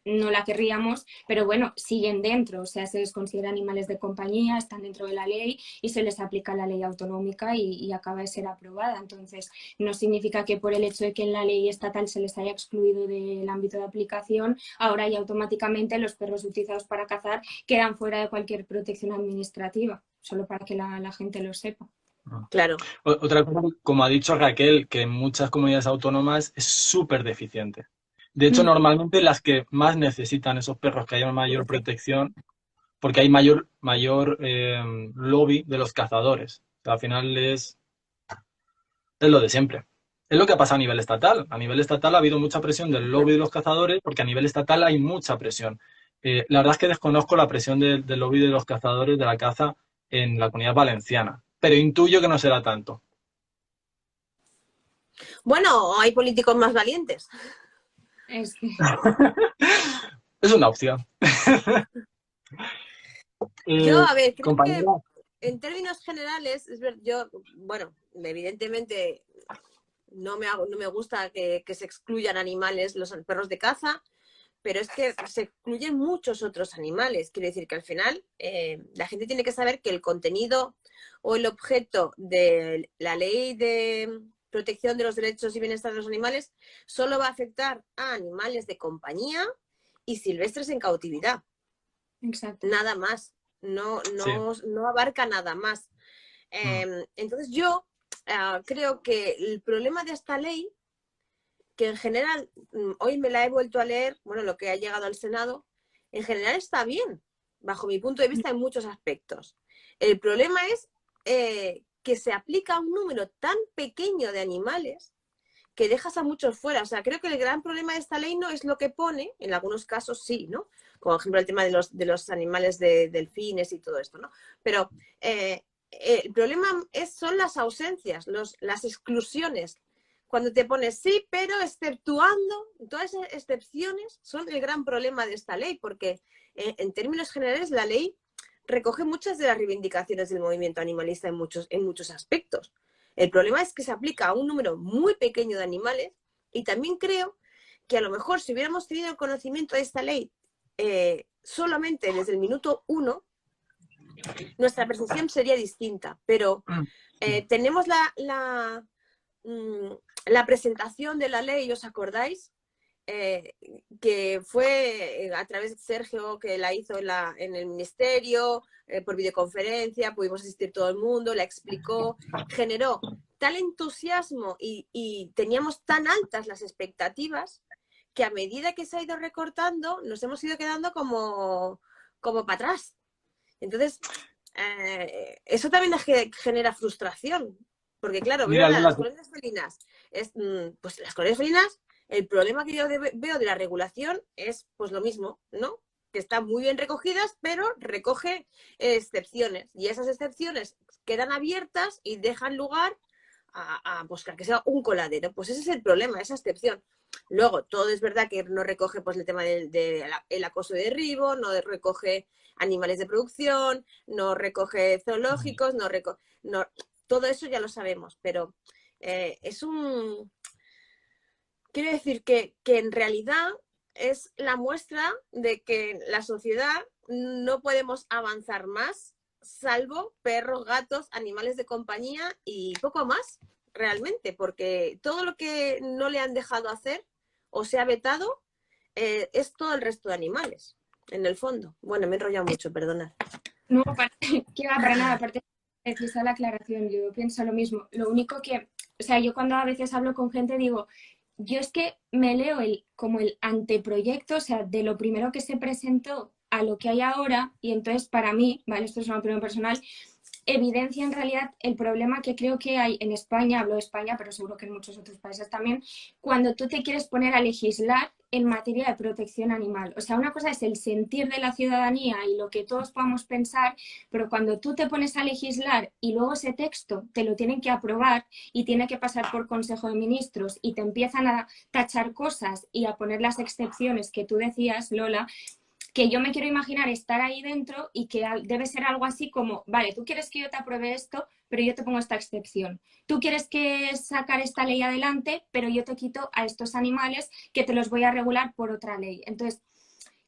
no la querríamos, pero bueno, siguen dentro, o sea, se les considera animales de compañía, están dentro de la ley y se les aplica la ley autonómica y acaba de ser aprobada. Entonces, no significa que por el hecho de que en la ley estatal se les haya excluido del ámbito de aplicación, ahora ya automáticamente los perros utilizados para cazar quedan fuera de cualquier protección administrativa, solo para que la gente lo sepa. Claro. Otra cosa, como ha dicho Raquel, que en muchas comunidades autónomas es súper deficiente. De hecho, normalmente las que más necesitan esos perros, que haya mayor protección, porque hay mayor lobby de los cazadores. O sea, al final es lo de siempre. Es lo que pasa a nivel estatal. A nivel estatal ha habido mucha presión del lobby de los cazadores, porque a nivel estatal hay mucha presión. La verdad es que desconozco la presión del lobby de los cazadores de la caza en la Comunidad Valenciana, pero intuyo que no será tanto. Bueno, hay políticos más valientes. Es que... Es una opción. Yo, a ver, creo compañera. que en términos generales, yo, bueno, evidentemente no me gusta que se excluyan animales, los perros de caza, pero es que se excluyen muchos otros animales. Quiere decir que al final la gente tiene que saber que el contenido o el objeto de la ley de protección de los derechos y bienestar de los animales solo va a afectar a animales de compañía y silvestres en cautividad. Exacto. Nada más. No abarca nada más. Entonces yo creo que el problema de esta ley, que en general, hoy me la he vuelto a leer, bueno, lo que ha llegado al Senado, en general está bien, bajo mi punto de vista en muchos aspectos. El problema es que se aplica a un número tan pequeño de animales que dejas a muchos fuera. O sea, creo que el gran problema de esta ley no es lo que pone, en algunos casos sí, ¿no? Como por ejemplo el tema de los animales de delfines y todo esto, ¿no? Pero el problema son las ausencias, las exclusiones. Cuando te pones sí, pero exceptuando, todas esas excepciones son el gran problema de esta ley, porque en términos generales la ley recoge muchas de las reivindicaciones del movimiento animalista en muchos aspectos. El problema es que se aplica a un número muy pequeño de animales y también creo que a lo mejor si hubiéramos tenido el conocimiento de esta ley solamente desde el minuto 1, nuestra percepción sería distinta, pero tenemos la presentación de la ley, ¿os acordáis? Que fue a través de Sergio, que la hizo en el ministerio, por videoconferencia, pudimos asistir todo el mundo, la explicó, generó tal entusiasmo y teníamos tan altas las expectativas que a medida que se ha ido recortando nos hemos ido quedando como para atrás. Entonces, eso también genera frustración, porque claro, Mira, las colonias felinas, pues las colonias felinas, el problema que yo veo de la regulación es pues lo mismo, ¿no? Que están muy bien recogidas, pero recoge excepciones. Y esas excepciones quedan abiertas y dejan lugar a que sea un coladero. Pues ese es el problema, esa excepción. Luego, todo es verdad que no recoge pues el tema del acoso de derribo, no recoge animales de producción, no recoge zoológicos, todo eso ya lo sabemos, pero quiero decir que en realidad es la muestra de que la sociedad no podemos avanzar más, salvo perros, gatos, animales de compañía y poco más, realmente, porque todo lo que no le han dejado hacer o se ha vetado es todo el resto de animales, en el fondo. Bueno, me he enrollado mucho, perdonad. No, que va para nada, aparte precisa la aclaración, yo pienso lo mismo. Lo único que, o sea, yo cuando a veces hablo con gente digo, yo es que me leo como el anteproyecto, o sea, de lo primero que se presentó a lo que hay ahora, y entonces para mí, ¿vale? Esto es una opinión personal, evidencia en realidad el problema que creo que hay en España, hablo de España, pero seguro que en muchos otros países también, cuando tú te quieres poner a legislar en materia de protección animal. O sea, una cosa es el sentir de la ciudadanía y lo que todos podamos pensar, pero cuando tú te pones a legislar y luego ese texto te lo tienen que aprobar y tiene que pasar por Consejo de Ministros y te empiezan a tachar cosas y a poner las excepciones que tú decías, Lola, que yo me quiero imaginar estar ahí dentro y que debe ser algo así como, vale, tú quieres que yo te apruebe esto, pero yo te pongo esta excepción. Tú quieres que sacar esta ley adelante, pero yo te quito a estos animales que te los voy a regular por otra ley. Entonces,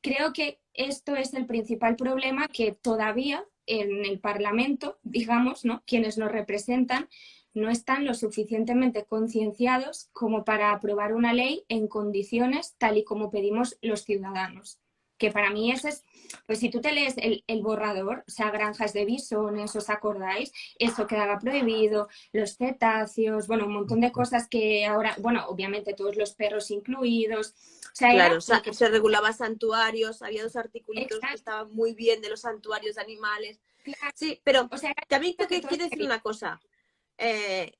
creo que esto es el principal problema, que todavía en el Parlamento, digamos, ¿no?, quienes nos representan no están lo suficientemente concienciados como para aprobar una ley en condiciones tal y como pedimos los ciudadanos. Que para mí ese es, pues si tú te lees el borrador, o sea, granjas de bisones, ¿os acordáis? Eso quedaba prohibido, los cetáceos, bueno, un montón de cosas que ahora, bueno, obviamente todos los perros incluidos. O sea, Claro, era se regulaba santuarios, había 2 articulitos que exacto, estaban muy bien de los santuarios de animales. claro. Sí, pero O sea, también era que te todo quiero decir una cosa.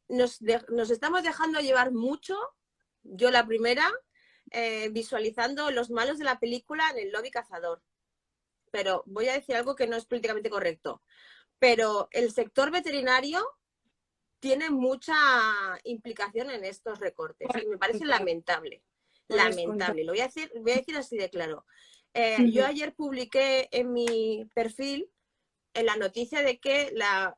Nos estamos dejando llevar mucho, yo la primera, visualizando los malos de la película en el lobby cazador. Pero voy a decir algo que no es políticamente correcto. Pero el sector veterinario tiene mucha implicación en estos recortes y me parece lamentable. Lamentable. Lo voy a decir así de claro. Yo ayer publiqué en mi perfil la noticia de que la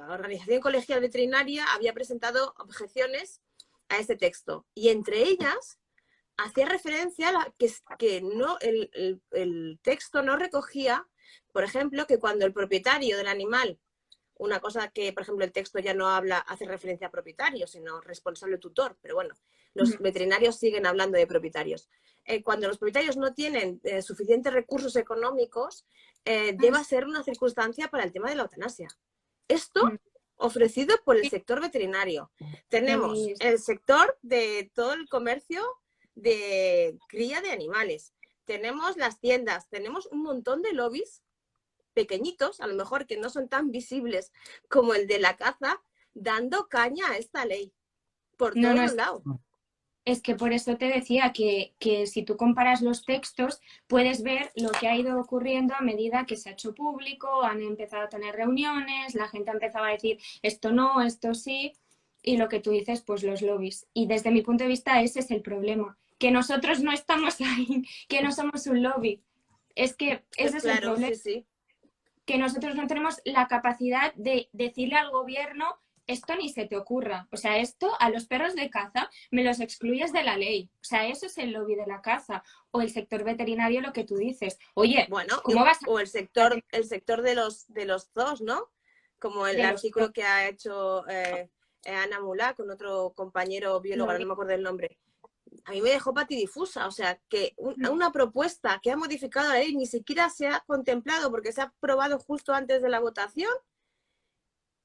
Organización Colegial Veterinaria había presentado objeciones a este texto. Y entre ellas hacía referencia a que no, el texto no recogía, por ejemplo, que cuando el propietario del animal, una cosa que, por ejemplo, el texto ya no hace referencia a propietario, sino responsable tutor, pero bueno, los veterinarios siguen hablando de propietarios. Cuando los propietarios no tienen suficientes recursos económicos, deba ser una circunstancia para el tema de la eutanasia. Esto ofrecido por el sector veterinario. Tenemos el sector de todo el comercio de cría de animales. Tenemos las tiendas, tenemos un montón de lobbies pequeñitos, a lo mejor que no son tan visibles como el de la caza, dando caña a esta ley por todos los lados. Es que por eso te decía que si tú comparas los textos, puedes ver lo que ha ido ocurriendo a medida que se ha hecho público, han empezado a tener reuniones, la gente ha empezado a decir esto no, esto sí, y lo que tú dices, pues los lobbies. Y desde mi punto de vista ese es el problema, que nosotros no estamos ahí, que no somos un lobby. Es que ese es el problema. Sí. Que nosotros no tenemos la capacidad de decirle al gobierno esto ni se te ocurra. O sea, esto a los perros de caza me los excluyes de la ley. O sea, eso es el lobby de la caza. O el sector veterinario, lo que tú dices. Oye, bueno, ¿cómo vas a... O el sector de los zoos, ¿no? Como el artículo que ha hecho Ana Mulá con otro compañero biólogo, no me acuerdo el nombre. A mí me dejó patidifusa, o sea, que una propuesta que ha modificado la ley ni siquiera se ha contemplado porque se ha aprobado justo antes de la votación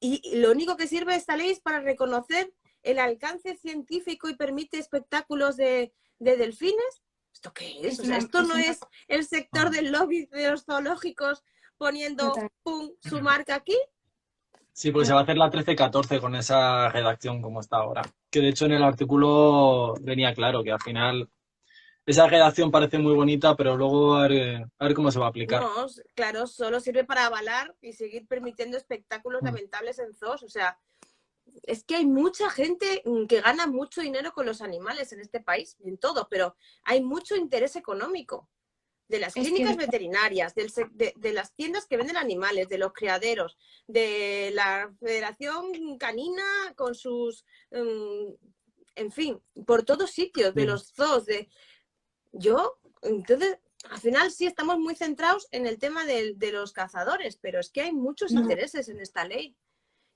y lo único que sirve esta ley es para reconocer el alcance científico y permite espectáculos de delfines. ¿Esto qué es? O sea, esto no es el sector del lobby de los zoológicos poniendo pum, su marca aquí. Sí, pues se va a hacer la 13-14 con esa redacción como está ahora. Que de hecho en el artículo venía claro que al final esa redacción parece muy bonita, pero luego a ver cómo se va a aplicar. No, claro, solo sirve para avalar y seguir permitiendo espectáculos lamentables en zoos. O sea, es que hay mucha gente que gana mucho dinero con los animales en este país, en todo, pero hay mucho interés económico. De las clínicas veterinarias, de las tiendas que venden animales, de los criaderos, de la Federación Canina con sus, en fin, por todos sitios, de los zoos, entonces, al final sí estamos muy centrados en el tema de los cazadores, pero es que hay muchos intereses en esta ley.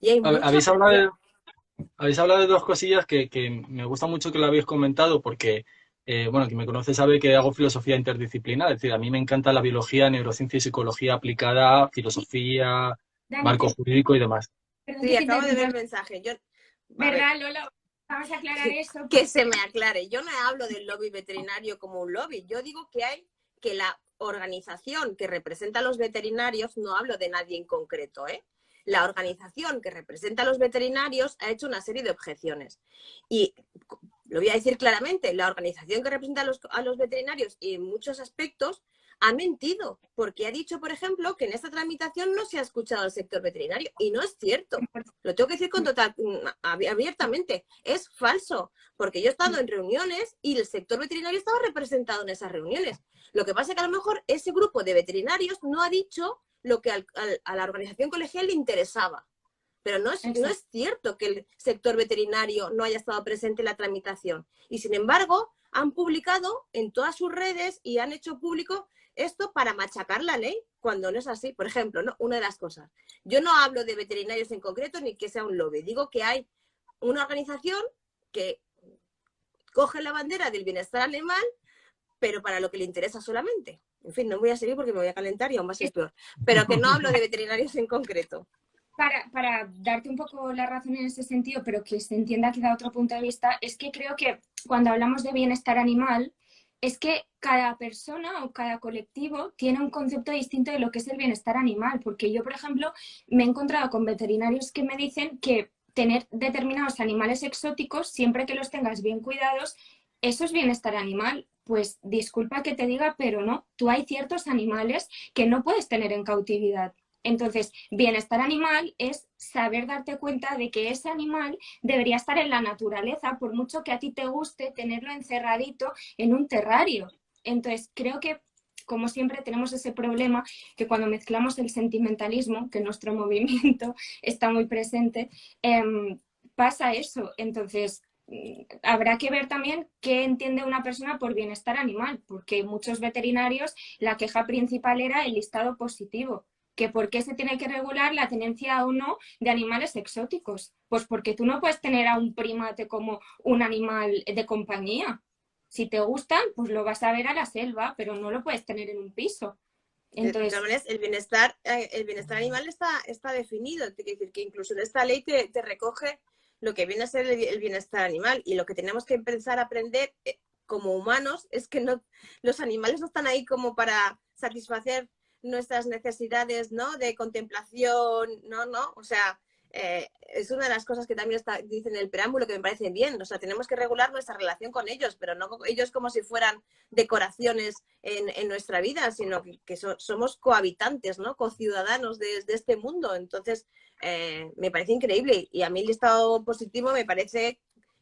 Y hay habéis hablado de 2 cosillas que me gusta mucho que lo habéis comentado porque... bueno, quien me conoce sabe que hago filosofía interdisciplinar, es decir, a mí me encanta la biología, neurociencia y psicología aplicada, filosofía, marco jurídico y demás. Sí, acabo de ver el mensaje. ¿Verdad, Lola? Vamos a aclarar eso. Que se me aclare. Yo no hablo del lobby veterinario como un lobby. Yo digo que la organización que representa a los veterinarios, no hablo de nadie en concreto, la organización que representa a los veterinarios ha hecho una serie de objeciones. Y lo voy a decir claramente, la organización que representa a los veterinarios y en muchos aspectos ha mentido, porque ha dicho, por ejemplo, que en esta tramitación no se ha escuchado al sector veterinario. Y no es cierto. Lo tengo que decir con abiertamente. Es falso, porque yo he estado en reuniones y el sector veterinario estaba representado en esas reuniones. Lo que pasa es que a lo mejor ese grupo de veterinarios no ha dicho lo que a la organización colegial le interesaba. Pero no es cierto que el sector veterinario no haya estado presente en la tramitación. Y sin embargo, han publicado en todas sus redes y han hecho público esto para machacar la ley cuando no es así. Por ejemplo, ¿no? Una de las cosas, yo no hablo de veterinarios en concreto ni que sea un lobby, digo que hay una organización que coge la bandera del bienestar animal, pero para lo que le interesa solamente. En fin, no voy a seguir porque me voy a calentar y aún va a ser peor. Pero que no hablo de veterinarios en concreto. Para darte un poco la razón en ese sentido, pero que se entienda que da otro punto de vista, es que creo que cuando hablamos de bienestar animal, es que cada persona o cada colectivo tiene un concepto distinto de lo que es el bienestar animal, porque yo, por ejemplo, me he encontrado con veterinarios que me dicen que tener determinados animales exóticos, siempre que los tengas bien cuidados, eso es bienestar animal. Pues disculpa que te diga, pero no, tú hay ciertos animales que no puedes tener en cautividad. Entonces, bienestar animal es saber darte cuenta de que ese animal debería estar en la naturaleza, por mucho que a ti te guste tenerlo encerradito en un terrario. Entonces, creo que, como siempre, tenemos ese problema que cuando mezclamos el sentimentalismo, que nuestro movimiento está muy presente, pasa eso. Entonces, habrá que ver también qué entiende una persona por bienestar animal, porque muchos veterinarios, la queja principal era el listado positivo. Que por qué se tiene que regular la tenencia o no de animales exóticos. Pues porque tú no puedes tener a un primate como un animal de compañía. Si te gustan, pues lo vas a ver a la selva, pero no lo puedes tener en un piso. Entonces, de todas maneras, el bienestar animal está definido. Quiere decir que incluso en esta ley te recoge lo que viene a ser el bienestar animal. Y lo que tenemos que empezar a aprender como humanos es que no, los animales no están ahí como para satisfacer nuestras necesidades, ¿no? De contemplación, no, o sea, es una de las cosas que también dice en el preámbulo que me parece bien, o sea, tenemos que regular nuestra relación con ellos, pero no ellos como si fueran decoraciones en nuestra vida, sino que somos cohabitantes, ¿no? Conciudadanos de este mundo. Entonces, me parece increíble, y a mí el listado positivo me parece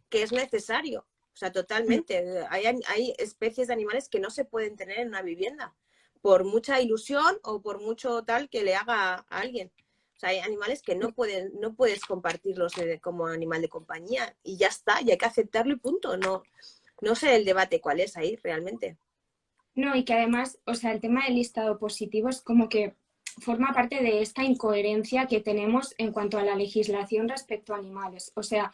que es necesario, o sea, totalmente. Hay especies de animales que no se pueden tener en una vivienda por mucha ilusión o por mucho tal que le haga a alguien. O sea, hay animales que no puedes compartirlos como animal de compañía y ya está, y hay que aceptarlo y punto. No sé el debate cuál es ahí realmente. no, y que además, o sea, el tema del listado positivo es como que forma parte de esta incoherencia que tenemos en cuanto a la legislación respecto a animales. O sea,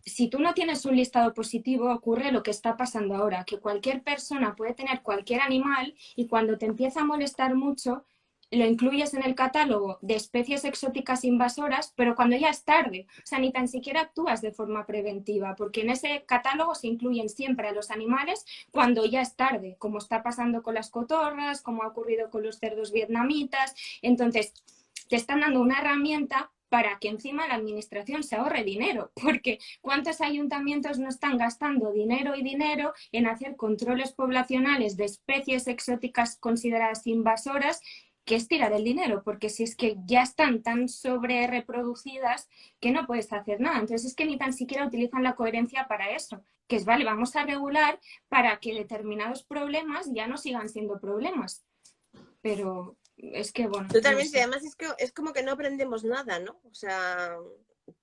si tú no tienes un listado positivo, ocurre lo que está pasando ahora, que cualquier persona puede tener cualquier animal y cuando te empieza a molestar mucho, lo incluyes en el catálogo de especies exóticas invasoras, pero cuando ya es tarde, o sea, ni tan siquiera actúas de forma preventiva, porque en ese catálogo se incluyen siempre a los animales cuando ya es tarde, como está pasando con las cotorras, como ha ocurrido con los cerdos vietnamitas. Entonces, te están dando una herramienta para que encima la administración se ahorre dinero, porque ¿cuántos ayuntamientos no están gastando dinero y dinero en hacer controles poblacionales de especies exóticas consideradas invasoras? Que es tirar el dinero, porque si es que ya están tan sobre reproducidas que no puedes hacer nada. Entonces es que ni tan siquiera utilizan la coherencia para eso, que es vale, vamos a regular para que determinados problemas ya no sigan siendo problemas. Pero es que, bueno... Totalmente, no sé. además es como que no aprendemos nada, ¿no? O sea,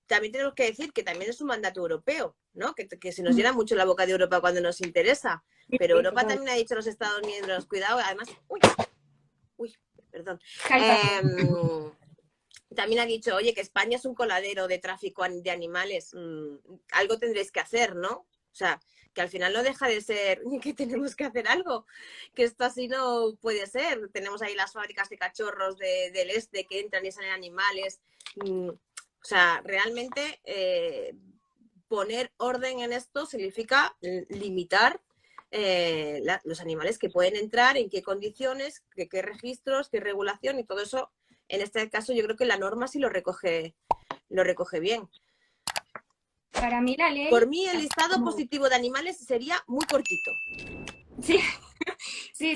también tenemos que decir que también es un mandato europeo, ¿no? Que se nos llena mucho la boca de Europa cuando nos interesa, pero Europa también ha dicho a los Estados miembros, cuidado, además... Uy, perdón. También ha dicho, oye, que España es un coladero de tráfico de animales, algo tendréis que hacer, ¿no? O sea, que al final no deja de ser que tenemos que hacer algo, que esto así no puede ser. Tenemos ahí las fábricas de cachorros del este que entran y salen animales. O sea, realmente poner orden en esto significa limitar los animales que pueden entrar, en qué condiciones, qué registros, qué regulación y todo eso. En este caso yo creo que la norma sí lo recoge bien. Para mí la ley... Por mí el listado positivo de animales sería muy cortito. Sí,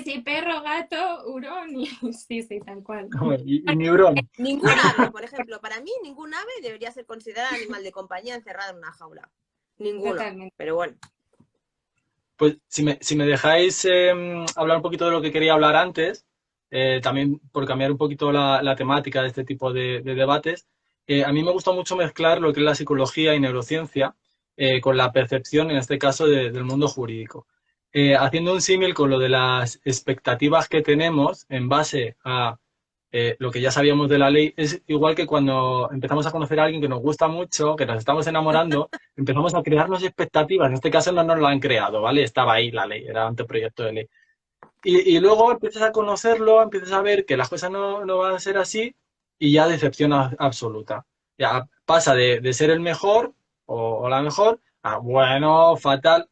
sí, perro, gato, hurón y... Sí, tal cual. Y mi hurón. Ningún ave, por ejemplo, para mí ningún ave debería ser considerada animal de compañía encerrado en una jaula. Ninguno. Totalmente. Pero bueno. Pues si me dejáis hablar un poquito de lo que quería hablar antes, también por cambiar un poquito la temática de este tipo de debates, a mí me gusta mucho mezclar lo que es la psicología y neurociencia con la percepción, en este caso, del mundo jurídico. haciendo un símil con lo de las expectativas que tenemos en base a lo que ya sabíamos de la ley, es igual que cuando empezamos a conocer a alguien que nos gusta mucho, que nos estamos enamorando, empezamos a crearnos expectativas. En este caso no nos lo han creado, ¿vale? Estaba ahí la ley, era anteproyecto de ley. Y luego empiezas a conocerlo, empiezas a ver que las cosas no van a ser así y ya decepción absoluta. Ya pasa de ser el mejor o la mejor a bueno, fatal.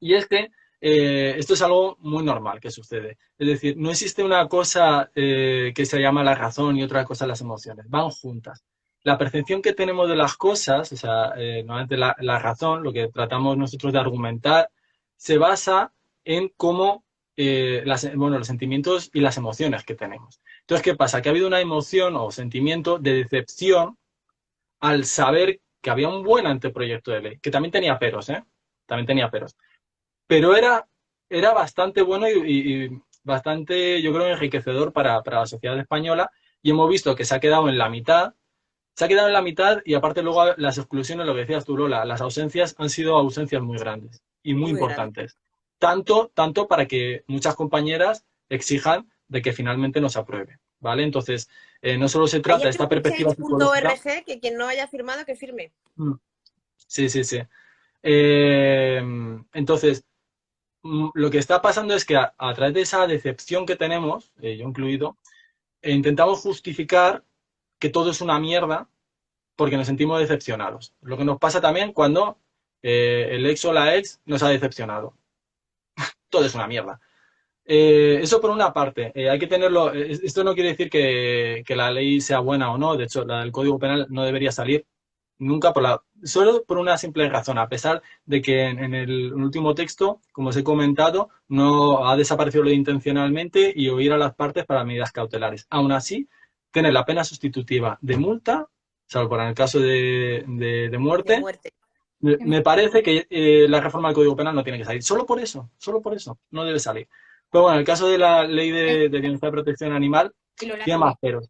Y es que esto es algo muy normal que sucede. Es decir, no existe una cosa que se llama la razón y otra cosa las emociones. Van juntas. La percepción que tenemos de las cosas, o sea, normalmente la razón, lo que tratamos nosotros de argumentar, se basa en cómo, los sentimientos y las emociones que tenemos. Entonces, ¿qué pasa? Que ha habido una emoción o sentimiento de decepción al saber que había un buen anteproyecto de ley, que también tenía peros, ¿eh? También tenía peros, pero era bastante bueno y bastante, yo creo, enriquecedor para la sociedad española, y hemos visto que se ha quedado en la mitad, y aparte luego las exclusiones, lo que decías tú, Lola, las ausencias han sido ausencias muy grandes y muy Muy grande. importantes. Tanto para que muchas compañeras exijan de que finalmente no se apruebe, ¿vale? Entonces, no solo se trata de Ayer esta creo que perspectiva psicológica. change.org, que quien no haya firmado, que firme. Sí, sí, sí. Entonces, lo que está pasando es que a través de esa decepción que tenemos, yo incluido, intentamos justificar que todo es una mierda porque nos sentimos decepcionados. Lo que nos pasa también cuando el ex o la ex nos ha decepcionado. Todo es una mierda. Eso por una parte, hay que tenerlo. Esto no quiere decir que la ley sea buena o no. De hecho, la del Código Penal no debería salir nunca solo por una simple razón, a pesar de que en el último texto, como os he comentado, no ha desaparecido lo de intencionalmente y oír a las partes para medidas cautelares. Aún así, tener la pena sustitutiva de multa, salvo para el caso de De muerte, muerte. me parece que la reforma del Código Penal no tiene que salir. Solo por eso, no debe salir. Pero bueno, en el caso de la ley de bienestar de protección animal, Y Lola tiene más peros.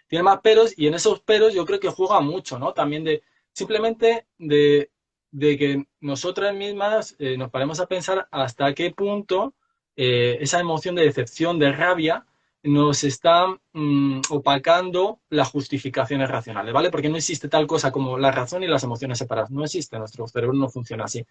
Tiene más peros, y en esos peros yo creo que juega mucho, ¿no? También simplemente de que nosotras mismas nos paremos a pensar hasta qué punto esa emoción de decepción, de rabia, nos está opacando las justificaciones racionales, ¿vale? Porque no existe tal cosa como la razón y las emociones separadas. No existe, nuestro cerebro no funciona así.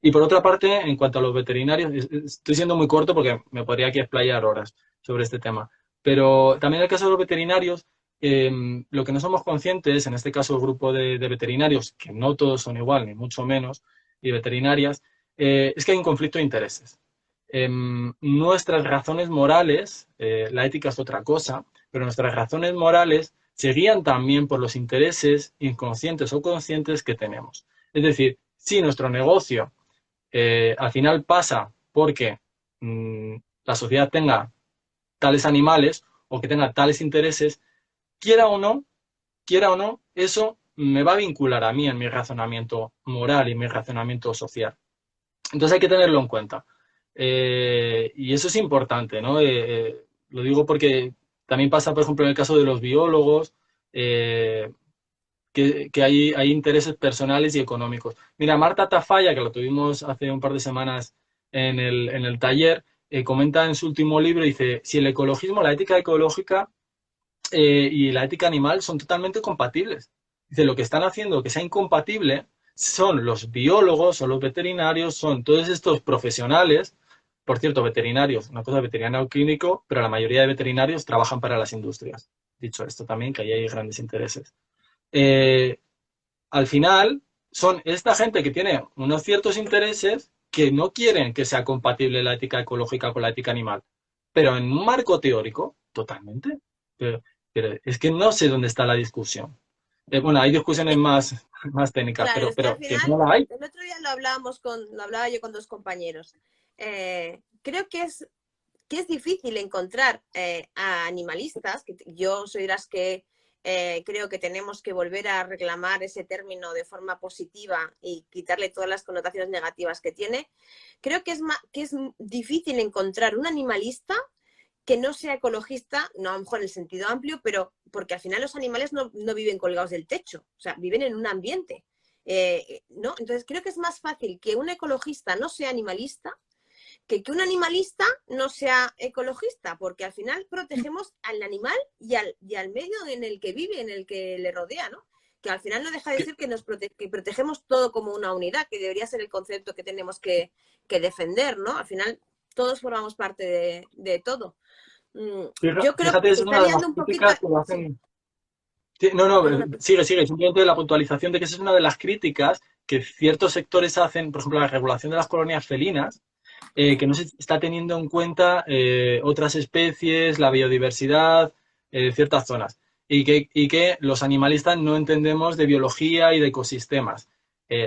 Y por otra parte, en cuanto a los veterinarios, estoy siendo muy corto porque me podría aquí explayar horas sobre este tema, pero también en el caso de los veterinarios, lo que no somos conscientes, en este caso el grupo de veterinarios, que no todos son igual, ni mucho menos, y veterinarias, es que hay un conflicto de intereses. Nuestras razones morales, la ética es otra cosa, pero nuestras razones morales se guían también por los intereses inconscientes o conscientes que tenemos. Es decir, si nuestro negocio al final pasa porque la sociedad tenga tales animales o que tenga tales intereses, quiera o no, eso me va a vincular a mí en mi razonamiento moral y mi razonamiento social. Entonces hay que tenerlo en cuenta. Y eso es importante, ¿no? Lo digo porque también pasa, por ejemplo, en el caso de los biólogos, que hay intereses personales y económicos. Mira, Marta Tafalla, que lo tuvimos hace un par de semanas en el taller, comenta en su último libro, dice, si el ecologismo, la ética ecológica y la ética animal son totalmente compatibles. Dice, lo que están haciendo que sea incompatible son los biólogos, son los veterinarios, son todos estos profesionales, por cierto, veterinarios, una cosa veterinario clínico, pero la mayoría de veterinarios trabajan para las industrias. Dicho esto también, que ahí hay grandes intereses. Al final, son esta gente que tiene unos ciertos intereses que no quieren que sea compatible la ética ecológica con la ética animal, pero en un marco teórico, totalmente. Pero es que no sé dónde está la discusión. Bueno, hay discusiones más técnicas, Claro, es que al que final, no la hay. el otro día lo hablaba yo con dos compañeros. Creo que es difícil encontrar a animalistas, que yo soy de las que creo que tenemos que volver a reclamar ese término de forma positiva y quitarle todas las connotaciones negativas que tiene. Creo que es difícil encontrar un animalista que no sea ecologista, no a lo mejor en el sentido amplio, pero porque al final los animales no viven colgados del techo, o sea, viven en un ambiente. ¿No? Entonces creo que es más fácil que un ecologista no sea animalista que un animalista no sea ecologista, porque al final protegemos al animal y al medio en el que vive, en el que le rodea, ¿no? Que al final no deja de decir que protegemos todo como una unidad, que debería ser el concepto que tenemos que defender, ¿no? Al final todos formamos parte de todo. Yo creo Fíjate, que es se una está de las liando un poquito... críticas que lo hacen. Sí, no, sigue, simplemente la puntualización de que esa es una de las críticas que ciertos sectores hacen, por ejemplo, la regulación de las colonias felinas, que no se está teniendo en cuenta otras especies, la biodiversidad, ciertas zonas, y que los animalistas no entendemos de biología y de ecosistemas,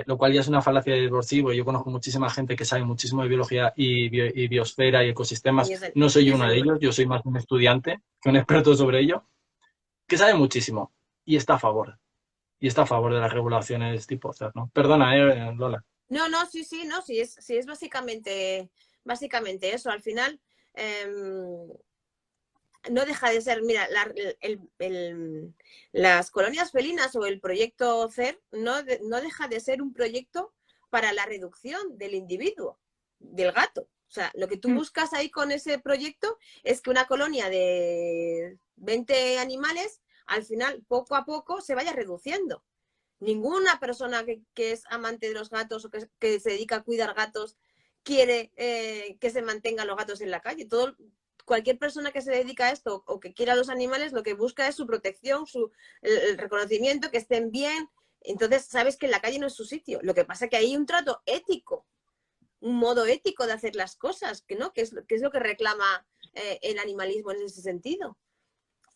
lo cual ya es una falacia de por sí, porque yo conozco muchísima gente que sabe muchísimo de biología y biosfera y ecosistemas, no soy yo uno de ellos, yo soy más un estudiante que un experto sobre ello, que sabe muchísimo y está a favor. Y está a favor de las regulaciones tipo CER, ¿no? Perdona, Lola. No, no, sí es básicamente eso. Al final, no deja de ser, mira, las colonias felinas o el proyecto CER no deja de ser un proyecto para la reducción del individuo, del gato. O sea, lo que tú buscas ahí con ese proyecto es que una colonia de 20 animales, al final, poco a poco, se vaya reduciendo. Ninguna persona que es amante de los gatos o que se dedica a cuidar gatos quiere que se mantengan los gatos en la calle. Cualquier persona que se dedica a esto o que quiera a los animales, lo que busca es su protección, el reconocimiento, que estén bien. Entonces, sabes que en la calle no es su sitio. Lo que pasa es que hay un trato ético, un modo ético de hacer las cosas, que es lo que reclama el animalismo en ese sentido.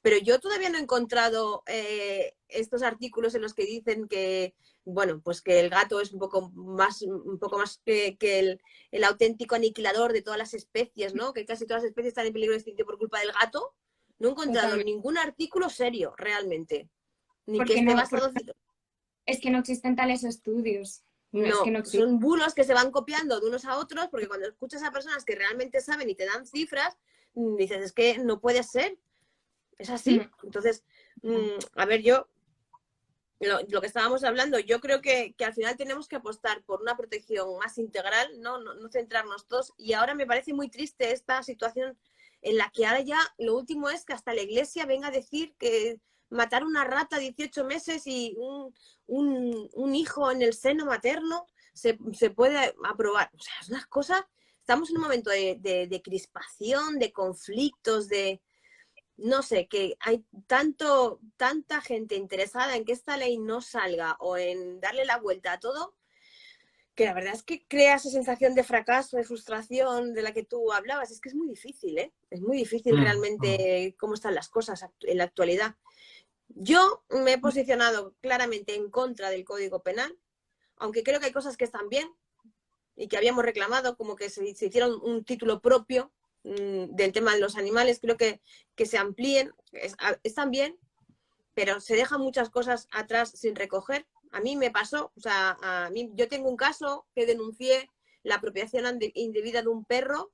Pero yo todavía no he encontrado estos artículos en los que dicen que, bueno, pues que el gato es un poco más que el auténtico aniquilador de todas las especies, ¿no? Que casi todas las especies están en peligro de extinción por culpa del gato. No he encontrado ningún artículo serio, realmente. Ni que esté basado... Es que no existen tales estudios. No, es que no son bulos que se van copiando de unos a otros, porque cuando escuchas a personas que realmente saben y te dan cifras, dices, es que no puede ser. Es así. Entonces, a ver, yo, lo que estábamos hablando, yo creo que al final tenemos que apostar por una protección más integral, no centrarnos todos. Y ahora me parece muy triste esta situación en la que ahora ya lo último es que hasta la iglesia venga a decir que matar una rata 18 meses y un hijo en el seno materno se puede aprobar. O sea, es unas cosas, estamos en un momento de crispación, de conflictos, no sé, que hay tanta gente interesada en que esta ley no salga o en darle la vuelta a todo, que la verdad es que crea esa sensación de fracaso, de frustración de la que tú hablabas. Es que es muy difícil, ¿eh? Es muy difícil realmente cómo están las cosas en la actualidad. Yo me he posicionado claramente en contra del Código Penal, aunque creo que hay cosas que están bien y que habíamos reclamado, como que se hiciera un título propio del tema de los animales. Creo que se amplíen, están bien, pero se dejan muchas cosas atrás sin recoger. A mí me pasó, o sea, yo tengo un caso que denuncié la apropiación indebida de un perro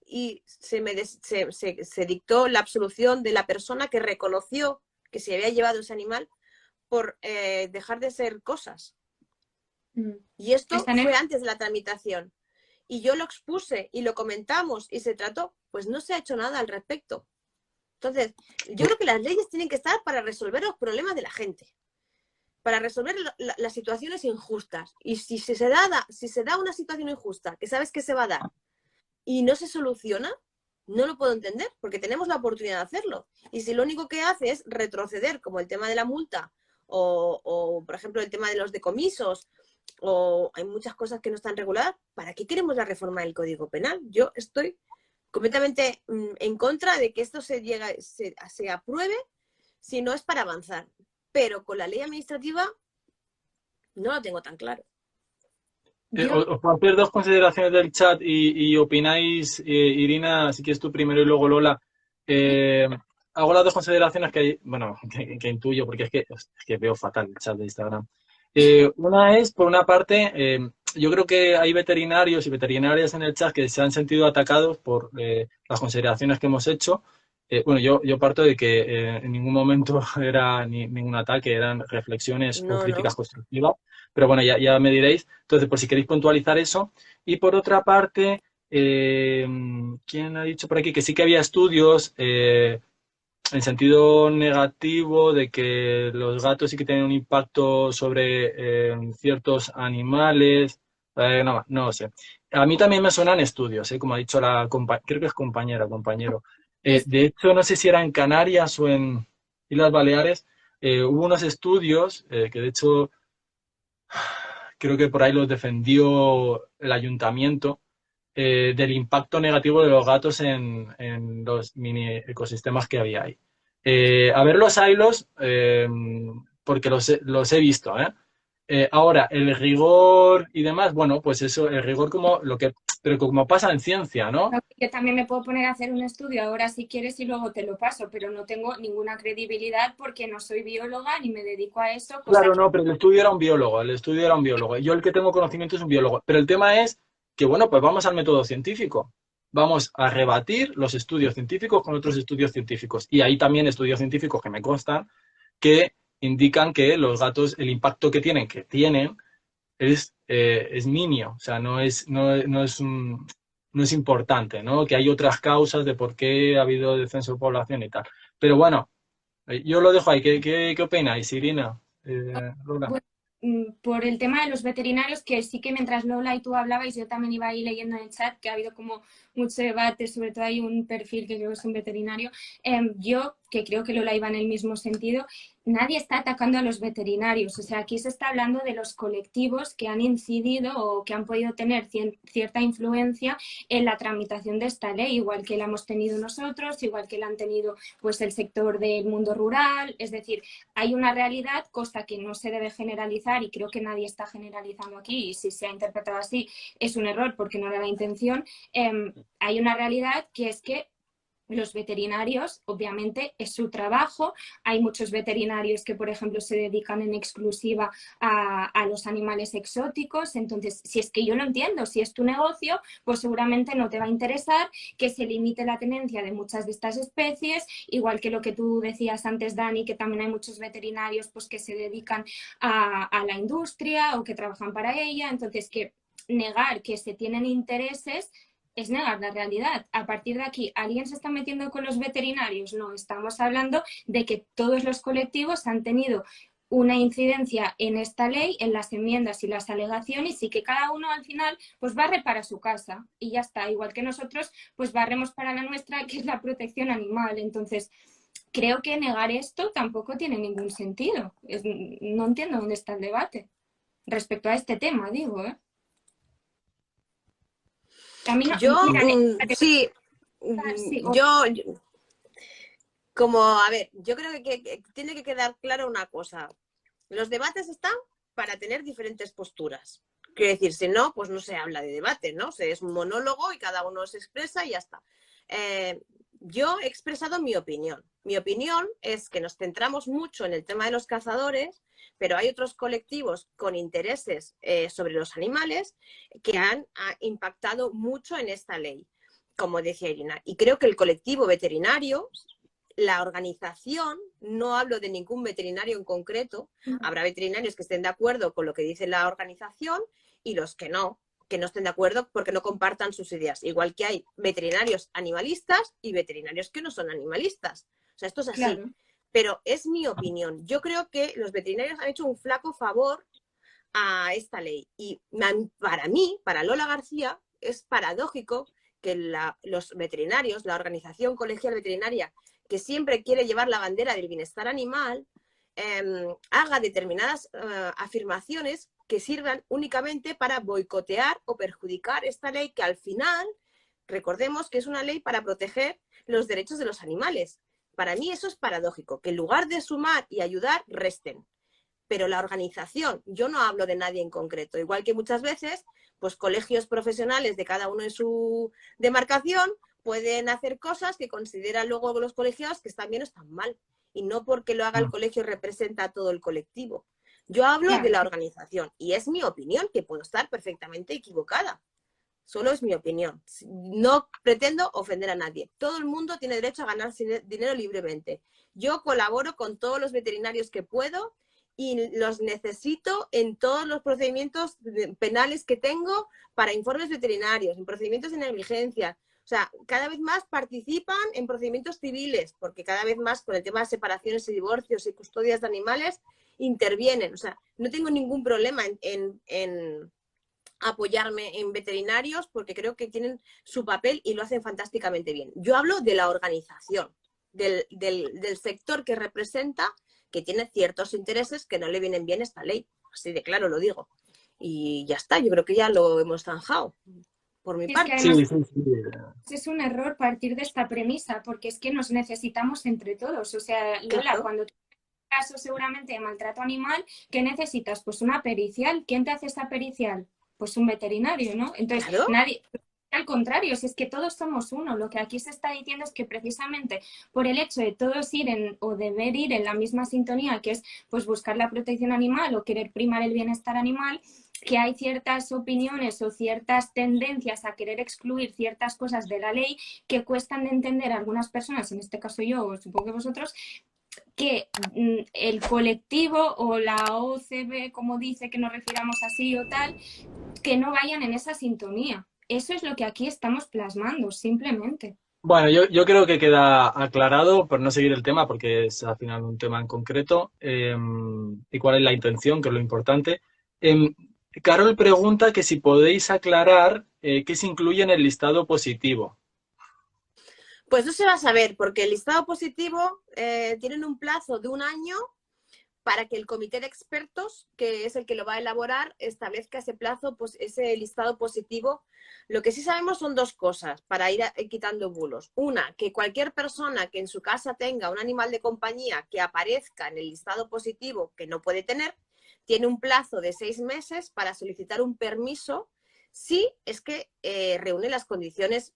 y se dictó la absolución de la persona que reconoció que se había llevado ese animal por dejar de ser cosas. Y esto fue antes de la tramitación. Y yo lo expuse y lo comentamos y se trató, pues no se ha hecho nada al respecto. Entonces, yo creo que las leyes tienen que estar para resolver los problemas de la gente, para resolver las situaciones injustas. Y si se da una situación injusta, que sabes que se va a dar, y no se soluciona, no lo puedo entender, porque tenemos la oportunidad de hacerlo. Y si lo único que hace es retroceder, como el tema de la multa, o por ejemplo, el tema de los decomisos, o hay muchas cosas que no están reguladas, ¿para qué queremos la reforma del Código Penal? Yo estoy completamente en contra de que esto se apruebe si no es para avanzar. Pero con la ley administrativa no lo tengo tan claro. Os puedo hacer dos consideraciones del chat y opináis, Irina, si quieres tú primero y luego Lola. Hago las dos consideraciones que intuyo, porque es que veo fatal el chat de Instagram. Una es, por una parte, yo creo que hay veterinarios y veterinarias en el chat que se han sentido atacados por las consideraciones que hemos hecho. Yo parto de que en ningún momento era ningún ataque, eran reflexiones o críticas constructivas. Pero bueno, ya me diréis. Entonces, por si queréis puntualizar eso. Y por otra parte, ¿quién ha dicho por aquí? Que sí que había estudios en sentido negativo de que los gatos sí que tienen un impacto sobre ciertos animales. No sé. A mí también me suenan estudios, como ha dicho creo que es compañero. De hecho, no sé si era en Canarias o en Islas Baleares, hubo unos estudios que de hecho creo que por ahí los defendió el ayuntamiento, del impacto negativo de los gatos en los mini ecosistemas que había ahí. A ver los hilos, porque los he visto, ¿eh? Ahora, el rigor y demás, bueno, pues eso, el rigor pero como pasa en ciencia, ¿no? Yo también me puedo poner a hacer un estudio ahora si quieres y luego te lo paso, pero no tengo ninguna credibilidad porque no soy bióloga ni me dedico a eso. Claro, no, pero el estudio era un biólogo. Yo el que tengo conocimiento es un biólogo. Pero el tema es que, bueno, pues vamos al método científico. Vamos a rebatir los estudios científicos con otros estudios científicos. Y hay también estudios científicos que me constan que indican que los gatos, el impacto que tienen es minio. O sea, no es importante, ¿no? Que hay otras causas de por qué ha habido descenso de población y tal. Pero bueno, yo lo dejo ahí. ¿Qué opináis, Irina? Lola. Bueno, por el tema de los veterinarios, que sí que mientras Lola y tú hablabais, yo también iba ahí leyendo en el chat que ha habido como mucho debate, sobre todo hay un perfil que creo que es un veterinario. Yo, que creo que Lola iba en el mismo sentido, nadie está atacando a los veterinarios. O sea, aquí se está hablando de los colectivos que han incidido o que han podido tener cierta influencia en la tramitación de esta ley, igual que la hemos tenido nosotros, igual que la han tenido pues el sector del mundo rural. Es decir, hay una realidad, cosa que no se debe generalizar y creo que nadie está generalizando aquí, y si se ha interpretado así es un error porque no era la intención. Hay una realidad que es que los veterinarios, obviamente, es su trabajo. Hay muchos veterinarios que, por ejemplo, se dedican en exclusiva a los animales exóticos. Entonces, si es que yo lo entiendo, si es tu negocio, pues seguramente no te va a interesar que se limite la tenencia de muchas de estas especies, igual que lo que tú decías antes, Dani, que también hay muchos veterinarios pues, que se dedican a la industria o que trabajan para ella. Entonces, que negar que se tienen intereses es negar la realidad. A partir de aquí, ¿alguien se está metiendo con los veterinarios? No, estamos hablando de que todos los colectivos han tenido una incidencia en esta ley, en las enmiendas y las alegaciones, y que cada uno al final pues barre para su casa y ya está, igual que nosotros pues barremos para la nuestra, que es la protección animal. Entonces, creo que negar esto tampoco tiene ningún sentido. No entiendo dónde está el debate respecto a este tema, digo, ¿eh? Yo, sí, yo, a ver, yo creo que tiene que quedar claro una cosa. Los debates están para tener diferentes posturas. Quiero decir, si no, pues no se habla de debate, ¿no? Es un monólogo y cada uno se expresa y ya está. Yo he expresado mi opinión. Mi opinión es que nos centramos mucho en el tema de los cazadores, pero hay otros colectivos con intereses sobre los animales que han impactado mucho en esta ley, como decía Irina. Y creo que el colectivo veterinario, la organización, no hablo de ningún veterinario en concreto, habrá veterinarios que estén de acuerdo con lo que dice la organización y los que no estén de acuerdo porque no compartan sus ideas. Igual que hay veterinarios animalistas y veterinarios que no son animalistas. O sea, esto es así. Claro. Pero es mi opinión. Yo creo que los veterinarios han hecho un flaco favor a esta ley. Y para mí, para Lola García, es paradójico que los veterinarios, la organización colegial veterinaria, que siempre quiere llevar la bandera del bienestar animal, haga determinadas afirmaciones que sirvan únicamente para boicotear o perjudicar esta ley, que al final, recordemos que es una ley para proteger los derechos de los animales. Para mí eso es paradójico, que en lugar de sumar y ayudar, resten. Pero la organización, yo no hablo de nadie en concreto, igual que muchas veces, pues colegios profesionales de cada uno en su demarcación pueden hacer cosas que consideran luego los colegiados que están bien o están mal. Y no porque lo haga el colegio representa a todo el colectivo. Yo hablo de la organización y es mi opinión, que puedo estar perfectamente equivocada. Solo es mi opinión. No pretendo ofender a nadie. Todo el mundo tiene derecho a ganar dinero libremente. Yo colaboro con todos los veterinarios que puedo y los necesito en todos los procedimientos penales que tengo para informes veterinarios, en procedimientos de negligencia. O sea, cada vez más participan en procedimientos civiles, porque cada vez más con el tema de separaciones y divorcios y custodias de animales intervienen. O sea, no tengo ningún problema en apoyarme en veterinarios porque creo que tienen su papel y lo hacen fantásticamente bien. Yo hablo de la organización, del sector que representa, que tiene ciertos intereses que no le vienen bien esta ley. Así de claro lo digo. Y ya está, yo creo que ya lo hemos zanjado, por mi parte. Es que además Sí. es un error partir de esta premisa, porque es que nos necesitamos entre todos. O sea, Lola, Claro. cuando tú tienes caso seguramente de maltrato animal, ¿qué necesitas? Pues una pericial. ¿Quién te hace esa pericial? Pues un veterinario, ¿no? Entonces, Claro. nadie... Al contrario, si es que todos somos uno, lo que aquí se está diciendo es que precisamente por el hecho de todos ir o deber ir en la misma sintonía, que es pues buscar la protección animal o querer primar el bienestar animal, que hay ciertas opiniones o ciertas tendencias a querer excluir ciertas cosas de la ley que cuestan de entender a algunas personas, en este caso yo, o supongo que vosotros, que el colectivo o la OCB, como dice, que nos refiramos así o tal, que no vayan en esa sintonía. Eso es lo que aquí estamos plasmando, simplemente. Bueno, yo creo que queda aclarado, por no seguir el tema, porque es al final un tema en concreto, y cuál es la intención, que es lo importante. Carol pregunta que si podéis aclarar qué se incluye en el listado positivo. Pues no se va a saber, porque el listado positivo tienen un plazo de 1 año para que el comité de expertos, que es el que lo va a elaborar, establezca ese plazo, pues ese listado positivo. Lo que sí sabemos son 2 cosas para ir quitando bulos. Una, que cualquier persona que en su casa tenga un animal de compañía que aparezca en el listado positivo, que no puede tener, tiene un plazo de 6 meses para solicitar un permiso si es que reúne las condiciones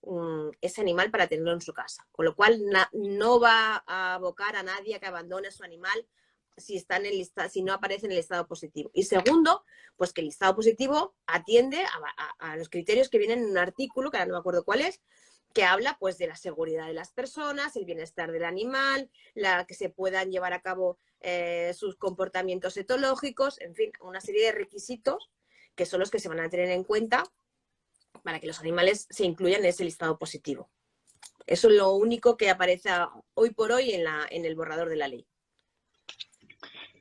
ese animal para tenerlo en su casa. Con lo cual no va a abocar a nadie a que abandone su animal si no aparece en el listado positivo. Y segundo, pues que el listado positivo atiende a los criterios que vienen en un artículo, que ahora no me acuerdo cuál es, que habla pues de la seguridad de las personas, el bienestar del animal, que se puedan llevar a cabo sus comportamientos etológicos, en fin, una serie de requisitos que son los que se van a tener en cuenta para que los animales se incluyan en ese listado positivo. Eso es lo único que aparece hoy por hoy en el borrador de la ley.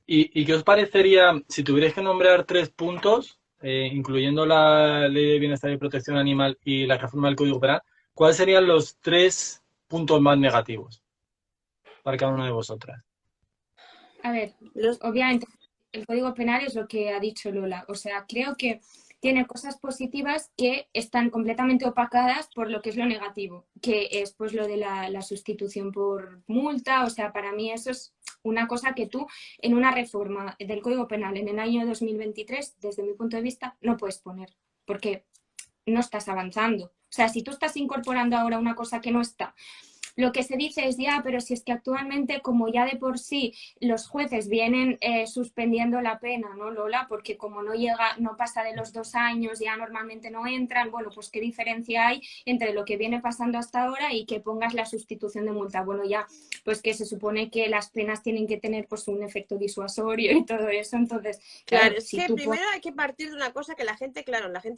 ¿Y qué os parecería, si tuvierais que nombrar 3 puntos, incluyendo la Ley de Bienestar y Protección Animal y la reforma del Código Penal, cuáles serían los 3 puntos más negativos para cada una de vosotras? A ver, obviamente el Código Penal es lo que ha dicho Lola. O sea, creo que tiene cosas positivas que están completamente opacadas por lo que es lo negativo, que es pues lo de la sustitución por multa. O sea, para mí eso es una cosa que tú en una reforma del Código Penal en el año 2023, desde mi punto de vista, no puedes poner, porque no estás avanzando. O sea, si tú estás incorporando ahora una cosa que no está, lo que se dice es ya, pero si es que actualmente, como ya de por sí los jueces vienen suspendiendo la pena, ¿no, Lola? Porque como no pasa de los 2 años, ya normalmente no entran. Bueno, pues qué diferencia hay entre lo que viene pasando hasta ahora y que pongas la sustitución de multa. Bueno, ya, pues que se supone que las penas tienen que tener pues un efecto disuasorio y todo eso. Entonces, claro, es que primero hay que partir de una cosa que la gente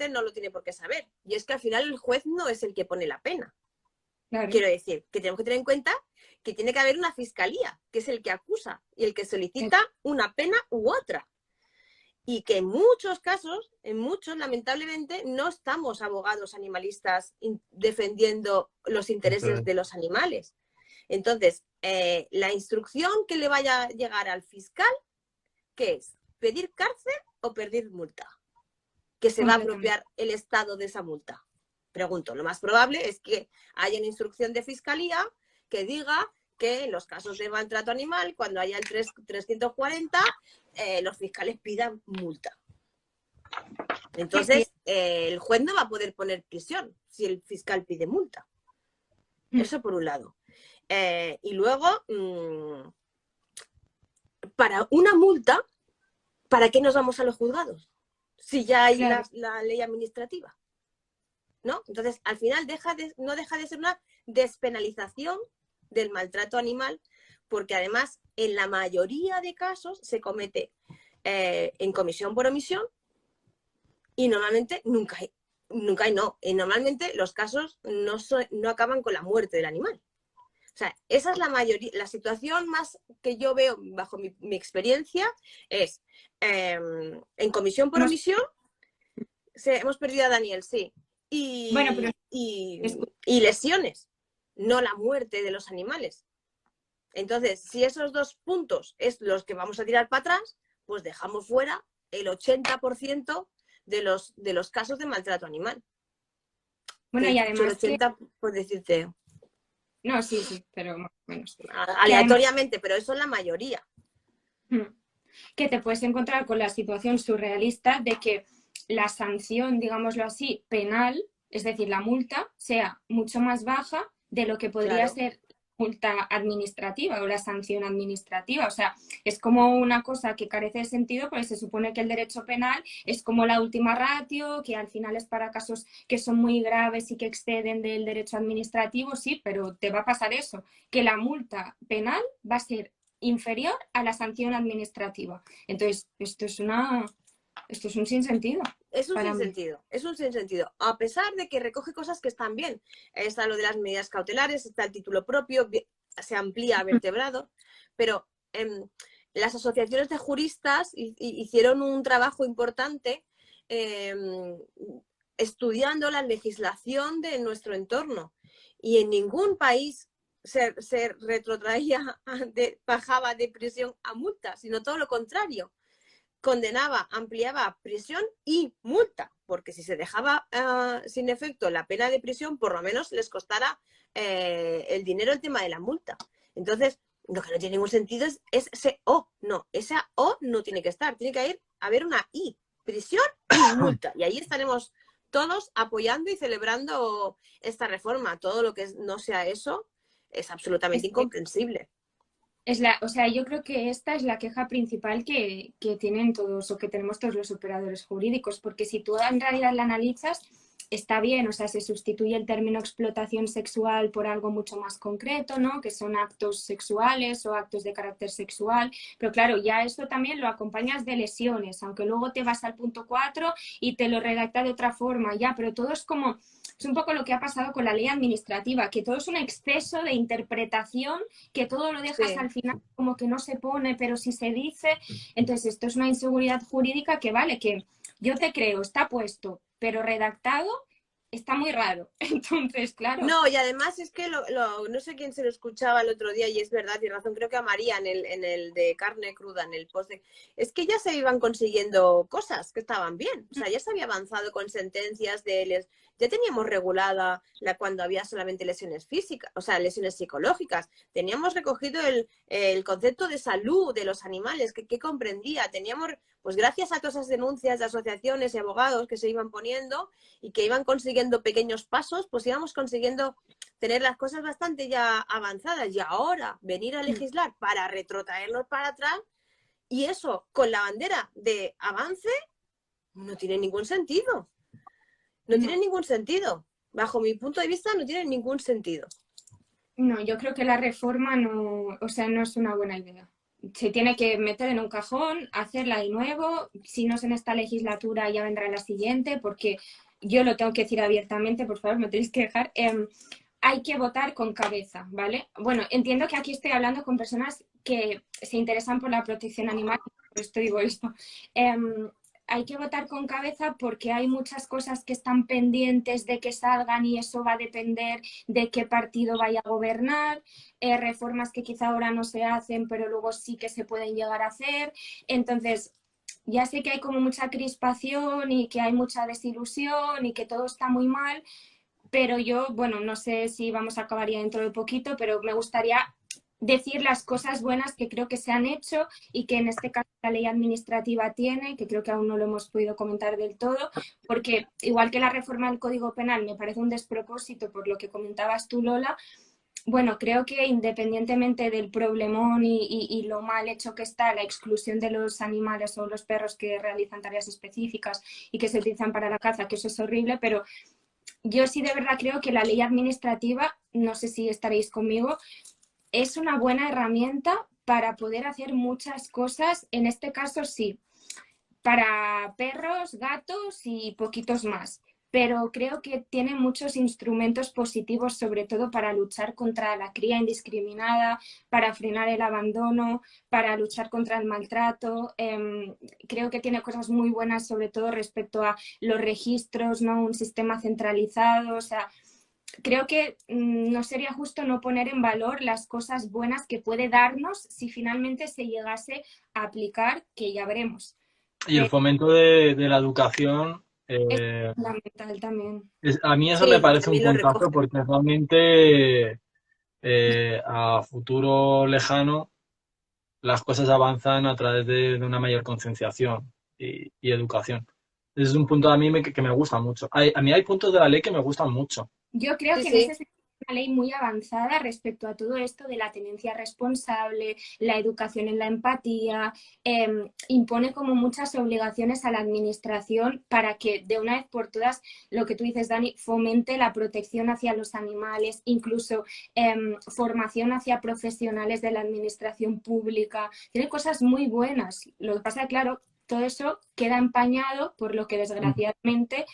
no lo tiene por qué saber. Y es que al final el juez no es el que pone la pena. Claro. Quiero decir, que tenemos que tener en cuenta que tiene que haber una fiscalía, que es el que acusa y el que solicita una pena u otra. Y que en muchos casos, lamentablemente, no estamos abogados animalistas defendiendo los intereses de los animales. Entonces, la instrucción que le vaya a llegar al fiscal, ¿qué es? ¿Pedir cárcel o pedir multa? Que se va a apropiar el Estado de esa multa. Pregunto, lo más probable es que haya una instrucción de fiscalía que diga que en los casos de maltrato animal, cuando haya el 340, los fiscales pidan multa. Entonces, el juez no va a poder poner prisión si el fiscal pide multa. Eso por un lado. Y luego, para una multa, ¿para qué nos vamos a los juzgados? Si ya hay la ley administrativa. ¿No? Entonces, al final no deja de ser una despenalización del maltrato animal, porque además en la mayoría de casos se comete en comisión por omisión y normalmente nunca hay no. Y normalmente los casos no acaban con la muerte del animal. O sea, esa es la mayoría. La situación más que yo veo bajo mi experiencia es en comisión por omisión. Hemos perdido a Daniel, sí. Bueno, pero Y lesiones, no la muerte de los animales. Entonces, si esos dos puntos es los que vamos a tirar para atrás, pues dejamos fuera el 80% de los casos de maltrato animal. bueno, y además el 80, por decirte. No, sí, pero más o menos. Aleatoriamente, pero eso es la mayoría. Que te puedes encontrar con la situación surrealista de que la sanción, digámoslo así, penal, es decir, la multa, sea mucho más baja de lo que podría ser multa administrativa o la sanción administrativa. O sea, es como una cosa que carece de sentido, porque se supone que el derecho penal es como la última ratio, que al final es para casos que son muy graves y que exceden del derecho administrativo, sí, pero te va a pasar eso, que la multa penal va a ser inferior a la sanción administrativa. Entonces, esto es un sinsentido. Es un sinsentido. A pesar de que recoge cosas que están bien. Está lo de las medidas cautelares, está el título propio, se amplía a vertebrado, pero las asociaciones de juristas hicieron un trabajo importante estudiando la legislación de nuestro entorno. Y en ningún país se retrotraía, bajaba de prisión a multa, sino todo lo contrario. Condenaba, ampliaba prisión y multa, porque si se dejaba sin efecto la pena de prisión, por lo menos les costara el dinero el tema de la multa. Entonces, lo que no tiene ningún sentido es ese O. No, esa O no tiene que estar, tiene que haber una I, prisión y multa. Y ahí estaremos todos apoyando y celebrando esta reforma. Todo lo que no sea eso es absolutamente incomprensible. O sea, yo creo que esta es la queja principal que tienen todos o que tenemos todos los operadores jurídicos, porque si tú en realidad la analizas, está bien, o sea, se sustituye el término explotación sexual por algo mucho más concreto, ¿no? Que son actos sexuales o actos de carácter sexual, pero claro, ya esto también lo acompañas de lesiones, aunque luego te vas al punto 4 y te lo redacta de otra forma, ya, pero todo es como... Es un poco lo que ha pasado con la ley administrativa, que todo es un exceso de interpretación, que todo lo dejas al final como que no se pone, pero sí se dice. Entonces, esto es una inseguridad jurídica que vale, que yo te creo, está puesto, pero redactado está muy raro. Entonces, claro. No, y además es que no sé quién se lo escuchaba el otro día y es verdad, tiene razón, creo que a María en el de carne cruda, en el post es que ya se iban consiguiendo cosas que estaban bien. O sea, ya se había avanzado con sentencias ya teníamos regulada cuando había solamente lesiones físicas, o sea, lesiones psicológicas. Teníamos recogido el concepto de salud de los animales, que comprendía. Teníamos, pues gracias a todas esas denuncias de asociaciones y abogados que se iban poniendo y que iban consiguiendo pequeños pasos, pues íbamos consiguiendo tener las cosas bastante ya avanzadas. Y ahora venir a legislar para retrotraernos para atrás, y eso con la bandera de avance, no tiene ningún sentido. No tiene ningún sentido. Bajo mi punto de vista, no tiene ningún sentido. No, yo creo que la reforma no es una buena idea. Se tiene que meter en un cajón, hacerla de nuevo. Si no es en esta legislatura, ya vendrá en la siguiente, porque yo lo tengo que decir abiertamente, por favor, me tenéis que dejar. Hay que votar con cabeza, ¿vale? Bueno, entiendo que aquí estoy hablando con personas que se interesan por la protección animal, por esto digo esto. Hay que votar con cabeza porque hay muchas cosas que están pendientes de que salgan y eso va a depender de qué partido vaya a gobernar, reformas que quizá ahora no se hacen, pero luego sí que se pueden llegar a hacer. Entonces, ya sé que hay como mucha crispación y que hay mucha desilusión y que todo está muy mal, pero yo, bueno, no sé si vamos a acabar ya dentro de poquito, pero me gustaría decir las cosas buenas que creo que se han hecho y que en este caso la ley administrativa tiene, que creo que aún no lo hemos podido comentar del todo, porque igual que la reforma del Código Penal me parece un despropósito por lo que comentabas tú, Lola, bueno, creo que independientemente del problemón y lo mal hecho que está la exclusión de los animales o los perros que realizan tareas específicas y que se utilizan para la caza, que eso es horrible, pero yo sí de verdad creo que la ley administrativa, no sé si estaréis conmigo, es una buena herramienta para poder hacer muchas cosas, en este caso sí, para perros, gatos y poquitos más. Pero creo que tiene muchos instrumentos positivos, sobre todo para luchar contra la cría indiscriminada, para frenar el abandono, para luchar contra el maltrato. Creo que tiene cosas muy buenas, sobre todo respecto a los registros, ¿no? Un sistema centralizado, o sea, creo que no sería justo no poner en valor las cosas buenas que puede darnos si finalmente se llegase a aplicar, que ya veremos. Y el Pero fomento de la educación, es fundamental también. a mí eso me Sí, parece un también lo puntazo recoge. porque realmente a futuro lejano las cosas avanzan a través de una mayor concienciación y educación. Ese es un punto a mí que me gusta mucho. A mí hay puntos de la ley que me gustan mucho. Yo creo Sí, que en ese sí. sentido es una ley muy avanzada respecto a todo esto de la tenencia responsable, la educación en la empatía, impone como muchas obligaciones a la administración para que de una vez por todas, lo que tú dices, Dani, fomente la protección hacia los animales, incluso formación hacia profesionales de la administración pública. Tiene cosas muy buenas. Lo que pasa, claro, todo eso queda empañado por lo que desgraciadamente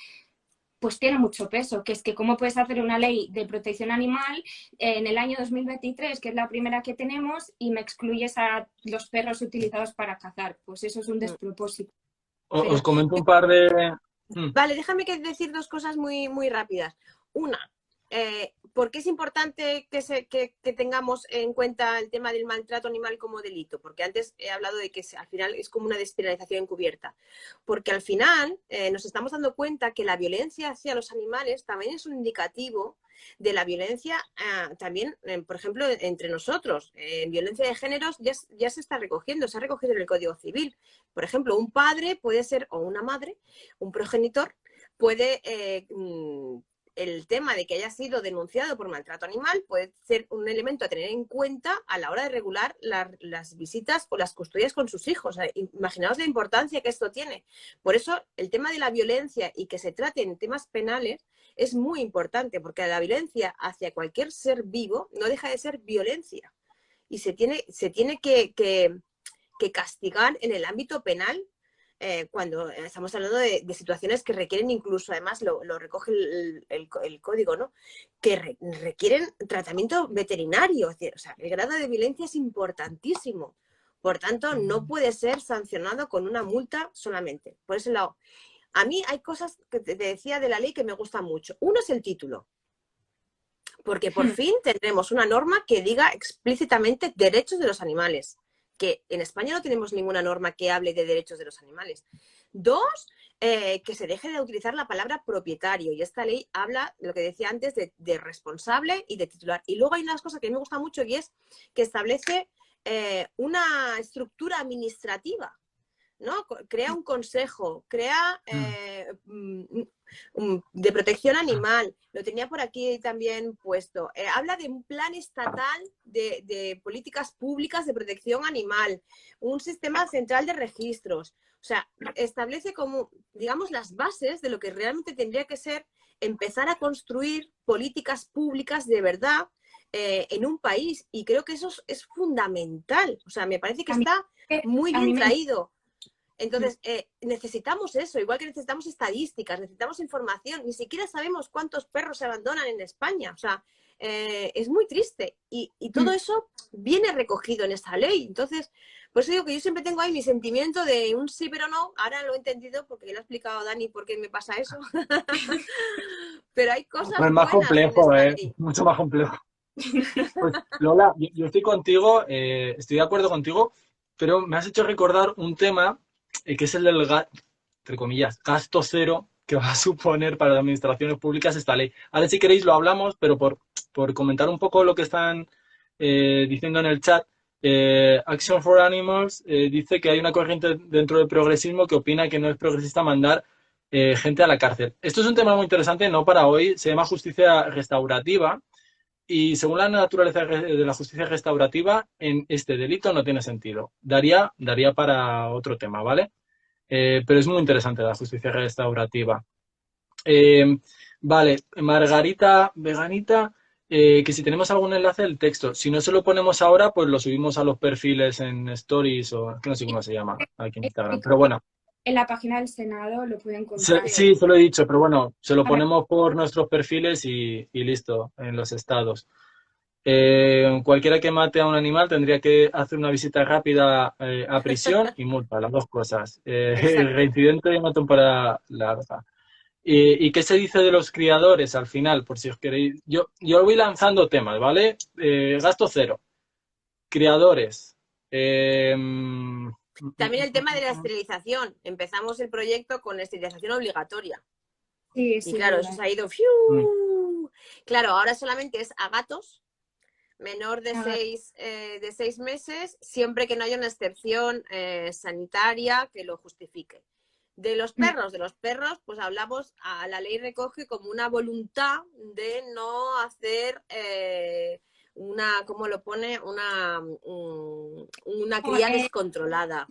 pues tiene mucho peso, que es que cómo puedes hacer una ley de protección animal en el año 2023, que es la primera que tenemos, y me excluyes a los perros utilizados para cazar. Pues eso es un despropósito. Os Pero comento un par de... Vale, déjame decir dos cosas muy, muy rápidas. Una, ¿por qué es importante que tengamos en cuenta el tema del maltrato animal como delito? Porque antes he hablado de que al final es como una despenalización encubierta. Porque al final nos estamos dando cuenta que la violencia hacia los animales también es un indicativo de la violencia también, por ejemplo, entre nosotros. Violencia de géneros ya se está recogiendo, se ha recogido en el Código Civil. Por ejemplo, un padre puede ser, o una madre, un progenitor, puede, el tema de que haya sido denunciado por maltrato animal puede ser un elemento a tener en cuenta a la hora de regular las visitas o las custodias con sus hijos. O sea, imaginaos la importancia que esto tiene. Por eso, el tema de la violencia y que se trate en temas penales es muy importante, porque la violencia hacia cualquier ser vivo no deja de ser violencia. Y se tiene que castigar en el ámbito penal cuando estamos hablando de situaciones que requieren incluso, además lo recoge el código, ¿no? Que requieren tratamiento veterinario. Es decir, o sea, el grado de violencia es importantísimo. Por tanto, no puede ser sancionado con una multa solamente. Por ese lado, a mí hay cosas que te decía de la ley que me gustan mucho. Uno es el título. Porque por fin tendremos una norma que diga explícitamente derechos de los animales, que en España no tenemos ninguna norma que hable de derechos de los animales. Dos, que se deje de utilizar la palabra propietario, y esta ley habla, lo que decía antes, de responsable y de titular. Y luego hay unas cosas que a mí me gusta mucho, y es que establece una estructura administrativa, ¿no? Crea un consejo, crea de protección animal, lo tenía por aquí también puesto. Habla de un plan estatal de políticas públicas de protección animal, un sistema central de registros. O sea, establece como, digamos, las bases de lo que realmente tendría que ser empezar a construir políticas públicas de verdad en un país. Y creo que eso es fundamental. O sea, me parece que está muy bien traído. Entonces, necesitamos eso, igual que necesitamos estadísticas, necesitamos información. Ni siquiera sabemos cuántos perros se abandonan en España. O sea, es muy triste. Y todo eso viene recogido en esta ley. Entonces, por eso digo que yo siempre tengo ahí mi sentimiento de un sí pero no. Ahora lo he entendido porque le ha explicado a Dani por qué me pasa eso. Pero hay cosas Es más buenas complejo, en esta ley. mucho más complejo. Pues Lola, yo estoy contigo, estoy de acuerdo contigo, pero me has hecho recordar un tema que es el del, entre comillas, gasto cero que va a suponer para las administraciones públicas esta ley. Ahora si queréis lo hablamos, pero por comentar un poco lo que están diciendo en el chat, Action for Animals dice que hay una corriente dentro del progresismo que opina que no es progresista mandar gente a la cárcel. Esto es un tema muy interesante, no para hoy, se llama justicia restaurativa. Y según la naturaleza de la justicia restaurativa, en este delito no tiene sentido. Daría para otro tema, ¿vale? Pero es muy interesante la justicia restaurativa. Vale, Margarita Veganita que si tenemos algún enlace del texto. Si no se lo ponemos ahora, pues lo subimos a los perfiles en Stories o es que no sé cómo se llama aquí en Instagram. Pero bueno, En la página del Senado lo puede encontrar. sí, se lo he dicho, pero bueno, se lo ponemos por nuestros perfiles y listo, en los estados. Cualquiera que mate a un animal tendría que hacer una visita rápida a prisión y multa, las dos cosas. Exacto. Reincidente y una temporada larga. ¿Y qué se dice de los criadores al final? Por si os queréis. Yo voy lanzando temas, ¿vale? Gasto cero. Criadores. También el tema de la esterilización. Empezamos el proyecto con esterilización obligatoria. Sí, Y sí, claro, verdad. eso se ha ido. ¡fiu! Claro, ahora solamente es a gatos menor de 6 meses, siempre que no haya una excepción sanitaria que lo justifique. De los perros, pues hablamos, la ley recoge como una voluntad de no hacer ¿cómo lo pone? Una cría descontrolada.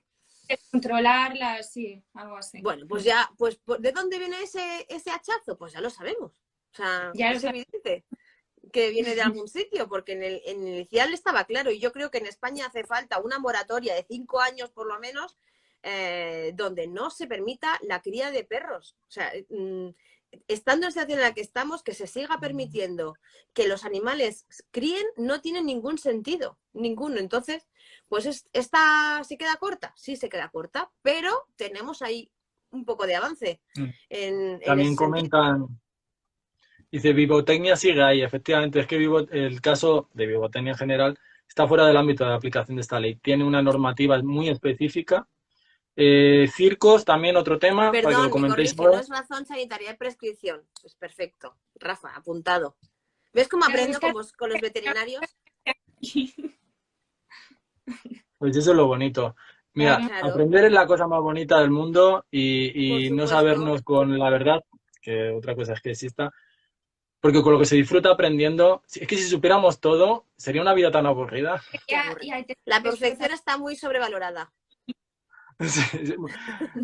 Controlarla, sí, algo así. Bueno, pues ya, pues ¿de dónde viene ese hachazo? Pues ya lo sabemos. O sea, Ya es evidente que viene de algún sitio, porque en el inicial estaba claro, y yo creo que en España hace falta una moratoria de 5 años por lo menos, donde no se permita la cría de perros. O sea, estando en la situación en la que estamos, que se siga permitiendo que los animales críen, no tiene ningún sentido, ninguno. Entonces, pues esta se queda corta, sí se queda corta, pero tenemos ahí un poco de avance en También ese sentido. comentan, dice, Vivotecnia sigue ahí. Efectivamente, es que el caso de Vivotecnia en general está fuera del ámbito de la aplicación de esta ley. Tiene una normativa muy específica. Circos, también otro tema, para que lo Perdón, me comentéis corrige, no ahora. es razón sanitaria de prescripción. Pues perfecto. Rafa, apuntado. ¿Ves cómo aprendo con los veterinarios? Pues eso es lo bonito. Mira, Claro, aprender es la cosa más bonita del mundo por y no supuesto. sabernos con la verdad, que otra cosa es que exista, porque con lo que se disfruta aprendiendo, es que si supiéramos todo, sería una vida tan aburrida. Qué aburre. La perfección está muy sobrevalorada. Sí, sí.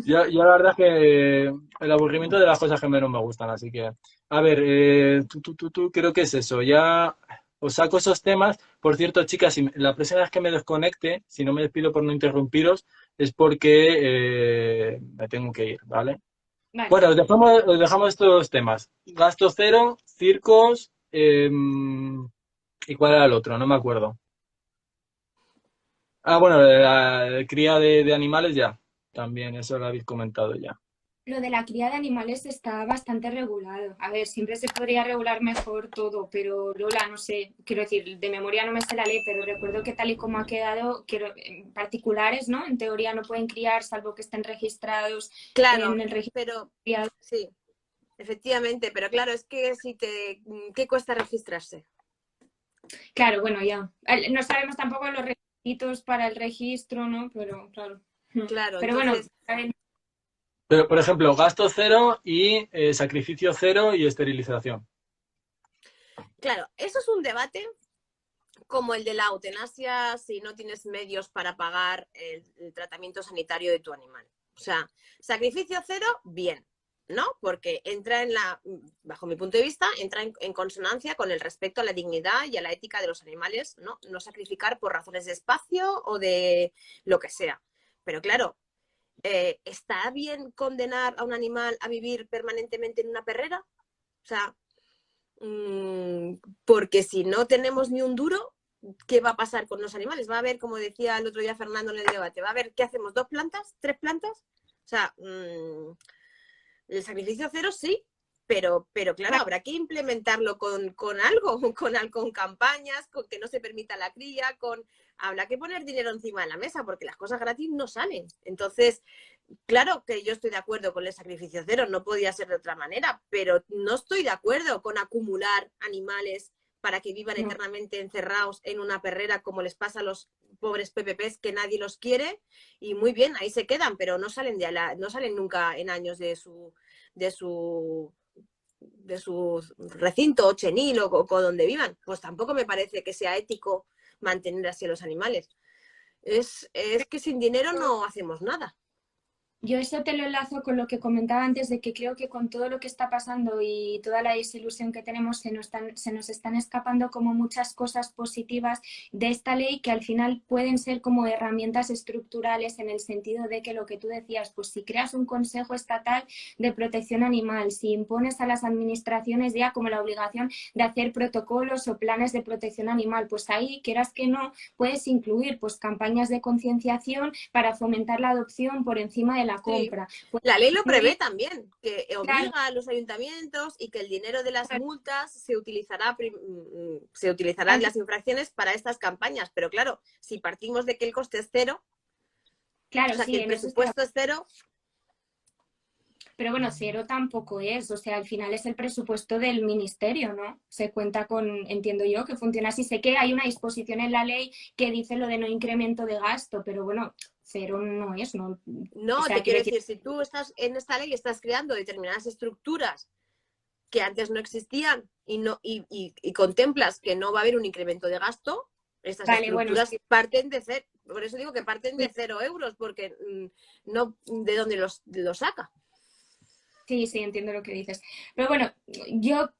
Yo la verdad es que el aburrimiento de las cosas que menos me gustan, así que, a ver, creo que es eso, ya os saco esos temas. Por cierto, chicas, la próxima vez que me desconecte, si no me despido por no interrumpiros, es porque me tengo que ir, ¿vale? Vale. Bueno, os dejamos estos temas. Gasto cero, circos, ¿y cuál era el otro? No me acuerdo. Ah, bueno, la cría de animales ya. También, eso lo habéis comentado ya. Lo de la cría de animales está bastante regulado. A ver, siempre se podría regular mejor todo, pero Lola, no sé, quiero decir, de memoria no me sé la ley, pero recuerdo que tal y como ha quedado, en particulares, ¿no? En teoría no pueden criar salvo que estén registrados Claro, en el registro. pero Pero sí, efectivamente, pero claro, es que ¿qué cuesta registrarse? claro, bueno, ya. No sabemos tampoco los requisitos para el registro, ¿no? Pero claro. Claro, Pero entonces, bueno, Pero, por ejemplo, gasto cero y sacrificio cero y esterilización. claro, eso es un debate como el de la eutanasia si no tienes medios para pagar el tratamiento sanitario de tu animal. O sea, sacrificio cero, bien, ¿no? Porque entra bajo mi punto de vista, entra en consonancia con el respeto a la dignidad y a la ética de los animales, ¿no? No sacrificar por razones de espacio o de lo que sea. Pero claro, ¿está bien condenar a un animal a vivir permanentemente en una perrera? O sea, porque si no tenemos ni un duro, ¿qué va a pasar con los animales? Va a haber, como decía el otro día Fernando en el debate, va a haber, ¿qué hacemos? ¿2 plantas? ¿3 plantas? O sea, el sacrificio cero sí, pero claro, habrá que implementarlo con algo, con campañas, con que no se permita la cría, habrá que poner dinero encima de la mesa, porque las cosas gratis no salen. Entonces, claro que yo estoy de acuerdo con el sacrificio cero, no podía ser de otra manera, pero no estoy de acuerdo con acumular animales para que vivan eternamente encerrados en una perrera como les pasa a los pobres PPPs que nadie los quiere, y muy bien, ahí se quedan, pero no salen no salen nunca en años de su recinto o chenil o donde vivan. Pues tampoco me parece que sea ético mantener así a los animales. Es que sin dinero no hacemos nada. Yo eso te lo enlazo con lo que comentaba antes, de que creo que con todo lo que está pasando y toda la desilusión que tenemos, se nos están escapando como muchas cosas positivas de esta ley, que al final pueden ser como herramientas estructurales, en el sentido de que lo que tú decías, pues si creas un Consejo Estatal de Protección Animal, si impones a las administraciones ya como la obligación de hacer protocolos o planes de protección animal, pues ahí, quieras que no, puedes incluir pues campañas de concienciación para fomentar la adopción por encima de la compra. Sí. Pues, La ley lo prevé también, que obliga claro, a los ayuntamientos y que el dinero de las multas se utilizará en las infracciones para estas campañas. Pero claro, si partimos de que el coste es cero, claro, o sea, sí, que el en eso presupuesto es cero, pero bueno, cero tampoco es, o sea, al final es el presupuesto del ministerio, ¿no? Se cuenta con, entiendo yo, que funciona así. Sé que hay una disposición en la ley que dice lo de no incremento de gasto, pero bueno, cero no es, ¿no? no, O sea, te quiero quiero decir, si tú estás en esta ley, estás creando determinadas estructuras que antes no existían y contemplas que no va a haber un incremento de gasto, estas vale, bueno, estructuras sí, parten de cero. Por eso digo que parten de 0 euros, porque no, ¿de dónde los saca? sí, sí, entiendo lo que dices. Pero bueno, yo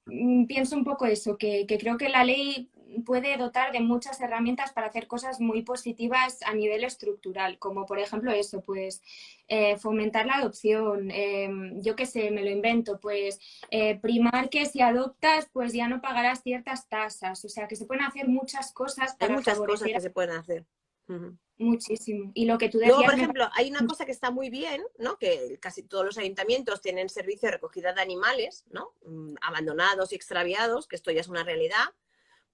pienso un poco eso, que creo que la ley puede dotar de muchas herramientas para hacer cosas muy positivas a nivel estructural, como por ejemplo eso, pues fomentar la adopción, yo qué sé, me lo invento, pues primar que si adoptas, pues ya no pagarás ciertas tasas, o sea, que se pueden hacer muchas cosas Hay para muchas cosas favorecer que se pueden hacer. Uh-huh. muchísimo. Y lo que tú Luego, decías por me ejemplo, parece... hay una cosa que está muy bien, ¿no? Que casi todos los ayuntamientos tienen servicio de recogida de animales, ¿no? Abandonados y extraviados, que esto ya es una realidad.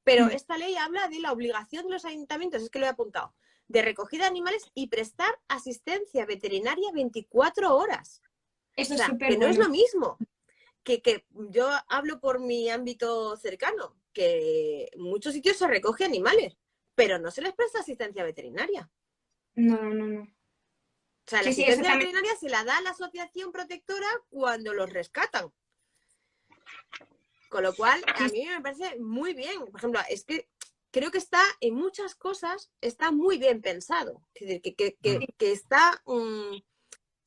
Pero esta ley habla de la obligación de los ayuntamientos, es que lo he apuntado, de recogida de animales y prestar asistencia veterinaria 24 horas. Eso O es sea, súper que no es bueno. lo mismo. Que yo hablo por mi ámbito cercano, que en muchos sitios se recoge animales, pero no se les presta asistencia veterinaria. No, no, no. O sea, la Sí, sí, eso asistencia también. veterinaria se la da a la asociación protectora cuando los rescatan. Con lo cual, a mí me parece muy bien. Por ejemplo, es que creo que está en muchas cosas, está muy bien pensado. Es decir, que está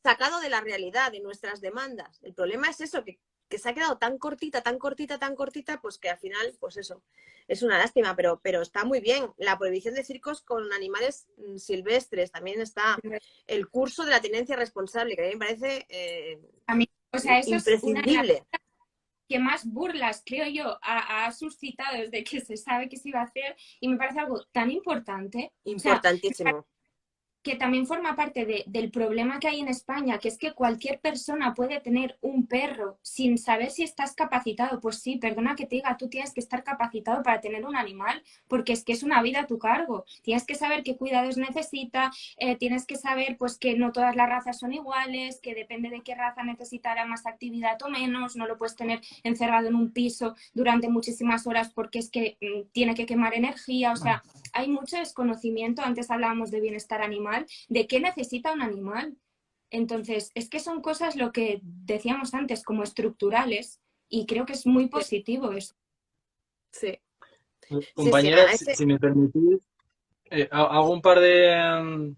sacado de la realidad, de nuestras demandas. El problema es eso, que se ha quedado tan cortita, tan cortita, tan cortita, pues que al final, pues eso, es una lástima, pero está muy bien. La prohibición de circos con animales silvestres, también está el curso de la tenencia responsable, que a mí me parece A mí, o sea, eso es una de las imprescindible. que más burlas, creo yo, ha suscitado desde que se sabe que se iba a hacer, y me parece algo tan importante. O sea, Importantísimo. que también forma parte del problema que hay en España, que es que cualquier persona puede tener un perro sin saber si estás capacitado. Pues sí, perdona que te diga, tú tienes que estar capacitado para tener un animal, porque es que es una vida a tu cargo. Tienes que saber qué cuidados necesita, tienes que saber pues que no todas las razas son iguales, que depende de qué raza necesitará más actividad o menos, no lo puedes tener encerrado en un piso durante muchísimas horas porque es que tiene que quemar energía. O sea, hay mucho desconocimiento. Antes hablábamos de bienestar animal, de qué necesita un animal. Entonces, es que son cosas, lo que decíamos antes, como estructurales, y creo que es muy positivo eso. Sí. Sí, sí, Compañeras, si me permitís, hago un par de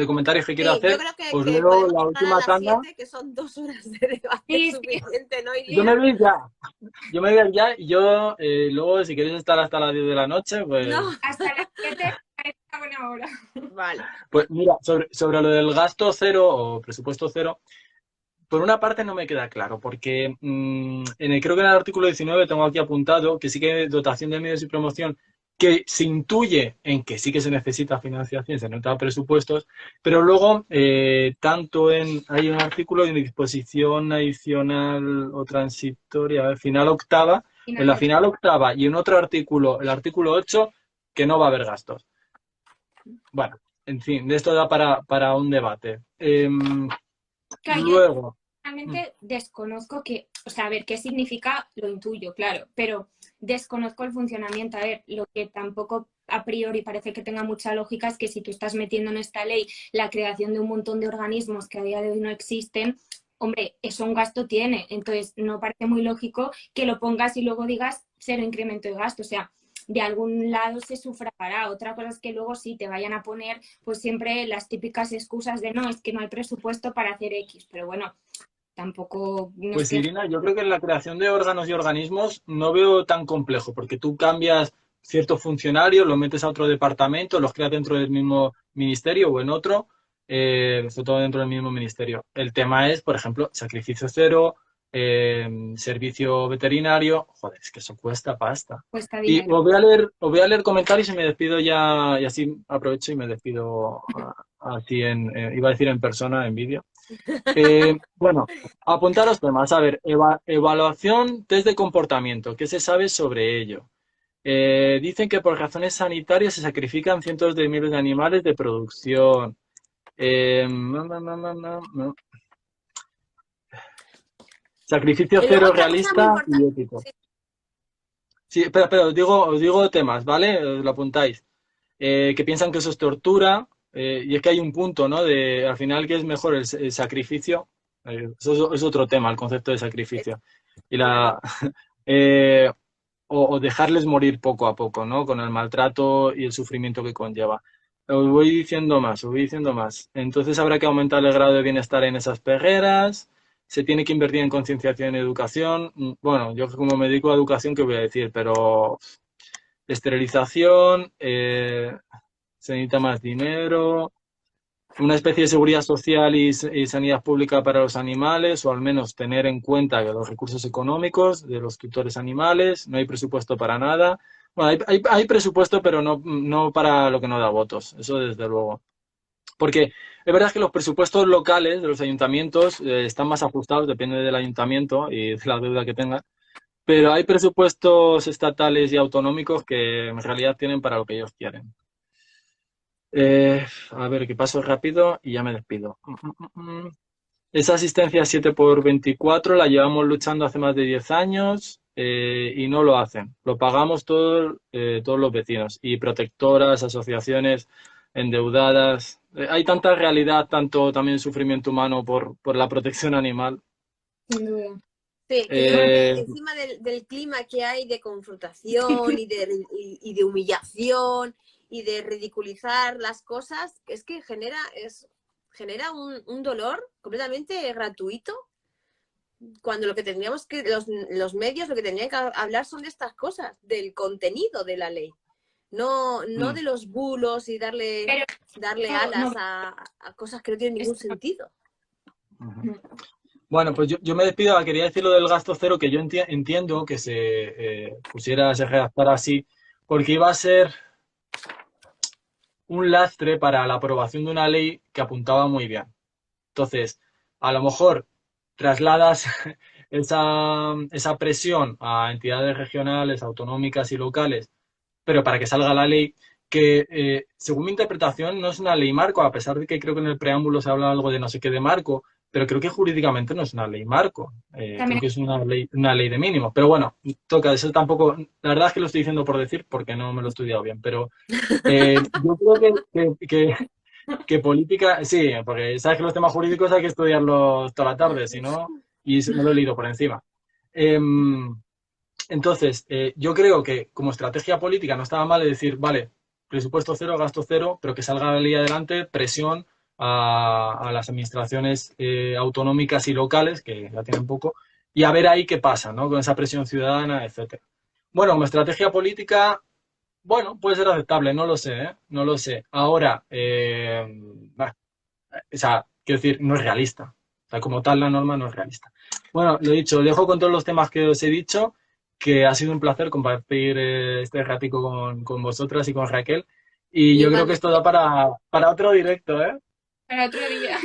comentarios que quiero sí, yo hacer. creo Os que leo podemos la llegar a última las tanda. 7, que son 2 horas de debate Sí, sí. suficiente, ¿no, Yo me Iria? voy ya. Yo me voy ya y yo luego, si queréis estar hasta las 10 de la noche, pues... No, Hasta las 7 parece una buena hora. vale. Pues mira, sobre lo del gasto cero o presupuesto cero, por una parte no me queda claro, porque creo que en el artículo 19 tengo aquí apuntado que sí que hay dotación de medios y promoción, que se intuye en que sí que se necesita financiación, se necesitan presupuestos, pero luego hay un artículo de disposición adicional o transitoria, al final octava, en la final octava y en otro artículo, el artículo 8, que no va a haber gastos. Bueno, en fin, de esto da para un debate. Luego... Realmente desconozco que, o sea, a ver, qué significa, lo intuyo, claro, pero desconozco el funcionamiento. A ver, lo que tampoco a priori parece que tenga mucha lógica es que si tú estás metiendo en esta ley la creación de un montón de organismos que a día de hoy no existen, hombre, eso un gasto tiene. Entonces, no parece muy lógico que lo pongas y luego digas cero incremento de gasto. O sea, de algún lado se sufragará. Otra cosa es que luego sí te vayan a poner pues siempre las típicas excusas de no, es que no hay presupuesto para hacer X, pero bueno, tampoco no es Pues que... Irina, yo creo que en la creación de órganos y organismos no veo tan complejo, porque tú cambias ciertos funcionarios, los metes a otro departamento, los creas dentro del mismo ministerio o en otro, sobre todo dentro del mismo ministerio. El tema es, por ejemplo, sacrificio cero, servicio veterinario. Joder, es que eso cuesta pasta. Cuesta Y dinero. os voy a leer comentarios y me despido ya, y así aprovecho y me despido así iba a decir en persona, en vídeo. Bueno, apuntar los temas. A ver, evaluación, test de comportamiento. ¿Qué se sabe sobre ello? Dicen que por razones sanitarias se sacrifican cientos de miles de animales de producción. No. Sacrificio Y luego cero otra cosa muy realista y importante, ético. Sí, espera, os digo temas, ¿vale? Os lo apuntáis. Que piensan que eso es tortura, y es que hay un punto, ¿no? De al final, ¿qué es mejor? El sacrificio. Eso es otro tema, el concepto de sacrificio. Y claro. eh, o dejarles morir poco a poco, ¿no? Con el maltrato y el sufrimiento que conlleva. Os voy diciendo más, os voy diciendo más. Entonces habrá que aumentar el grado de bienestar en esas perreras, se tiene que invertir en concienciación y educación. Bueno, yo como me dedico a educación, ¿qué voy a decir? Pero esterilización, se necesita más dinero, una especie de seguridad social y sanidad pública para los animales, o al menos tener en cuenta que los recursos económicos de los tutores animales, no hay presupuesto para nada. Bueno, hay presupuesto, pero no para lo que no da votos, eso desde luego. Porque es verdad que los presupuestos locales de los ayuntamientos están más ajustados, depende del ayuntamiento y de la deuda que tenga, pero hay presupuestos estatales y autonómicos que en realidad tienen para lo que ellos quieren. A ver, que paso rápido y ya me despido. Esa asistencia 7x24 la llevamos luchando hace más de 10 años, y no lo hacen. Lo pagamos todos los vecinos y protectoras, asociaciones endeudadas. Hay tanta realidad, tanto también sufrimiento humano por la protección animal. Sin duda. Sí, que yo creo que Eh, encima del clima que hay de confrontación y de humillación y de ridiculizar las cosas, es que genera un dolor completamente gratuito, cuando lo que tendríamos que, los medios lo que tendrían que hablar son de estas cosas, del contenido de la ley, no de los bulos y darle alas a cosas que no tienen ningún sentido. Bueno, pues yo me despido. Quería decir lo del gasto cero, que yo entiendo que se redactara así, porque iba a ser un lastre para la aprobación de una ley que apuntaba muy bien. Entonces, a lo mejor trasladas esa presión a entidades regionales, autonómicas y locales, pero para que salga la ley, que según mi interpretación no es una ley marco, a pesar de que creo que en el preámbulo se habla algo de no sé qué de marco, pero creo que jurídicamente no es una ley marco. Creo También que es una ley de mínimos. Pero bueno, toca, eso tampoco, la verdad es que lo estoy diciendo por decir, porque no me lo he estudiado bien, pero yo creo que política, sí, porque sabes que los temas jurídicos hay que estudiarlos toda la tarde, si no, y me lo he leído por encima. Entonces, yo creo que como estrategia política no estaba mal de decir, vale, presupuesto cero, gasto cero, pero que salga la ley adelante, presión a las administraciones autonómicas y locales, que ya tienen poco, y a ver ahí qué pasa, ¿no? Con esa presión ciudadana, etcétera. Bueno, como estrategia política, bueno, puede ser aceptable, no lo sé, ¿eh? No lo sé. Ahora, o sea, quiero decir, no es realista. O sea, como tal, la norma no es realista. Bueno, lo dicho, dejo con todos los temas que os he dicho, que ha sido un placer compartir este ratico con vosotras y con Raquel. Y yo creo que esto Igualmente. da para otro directo, ¿eh? para otro día.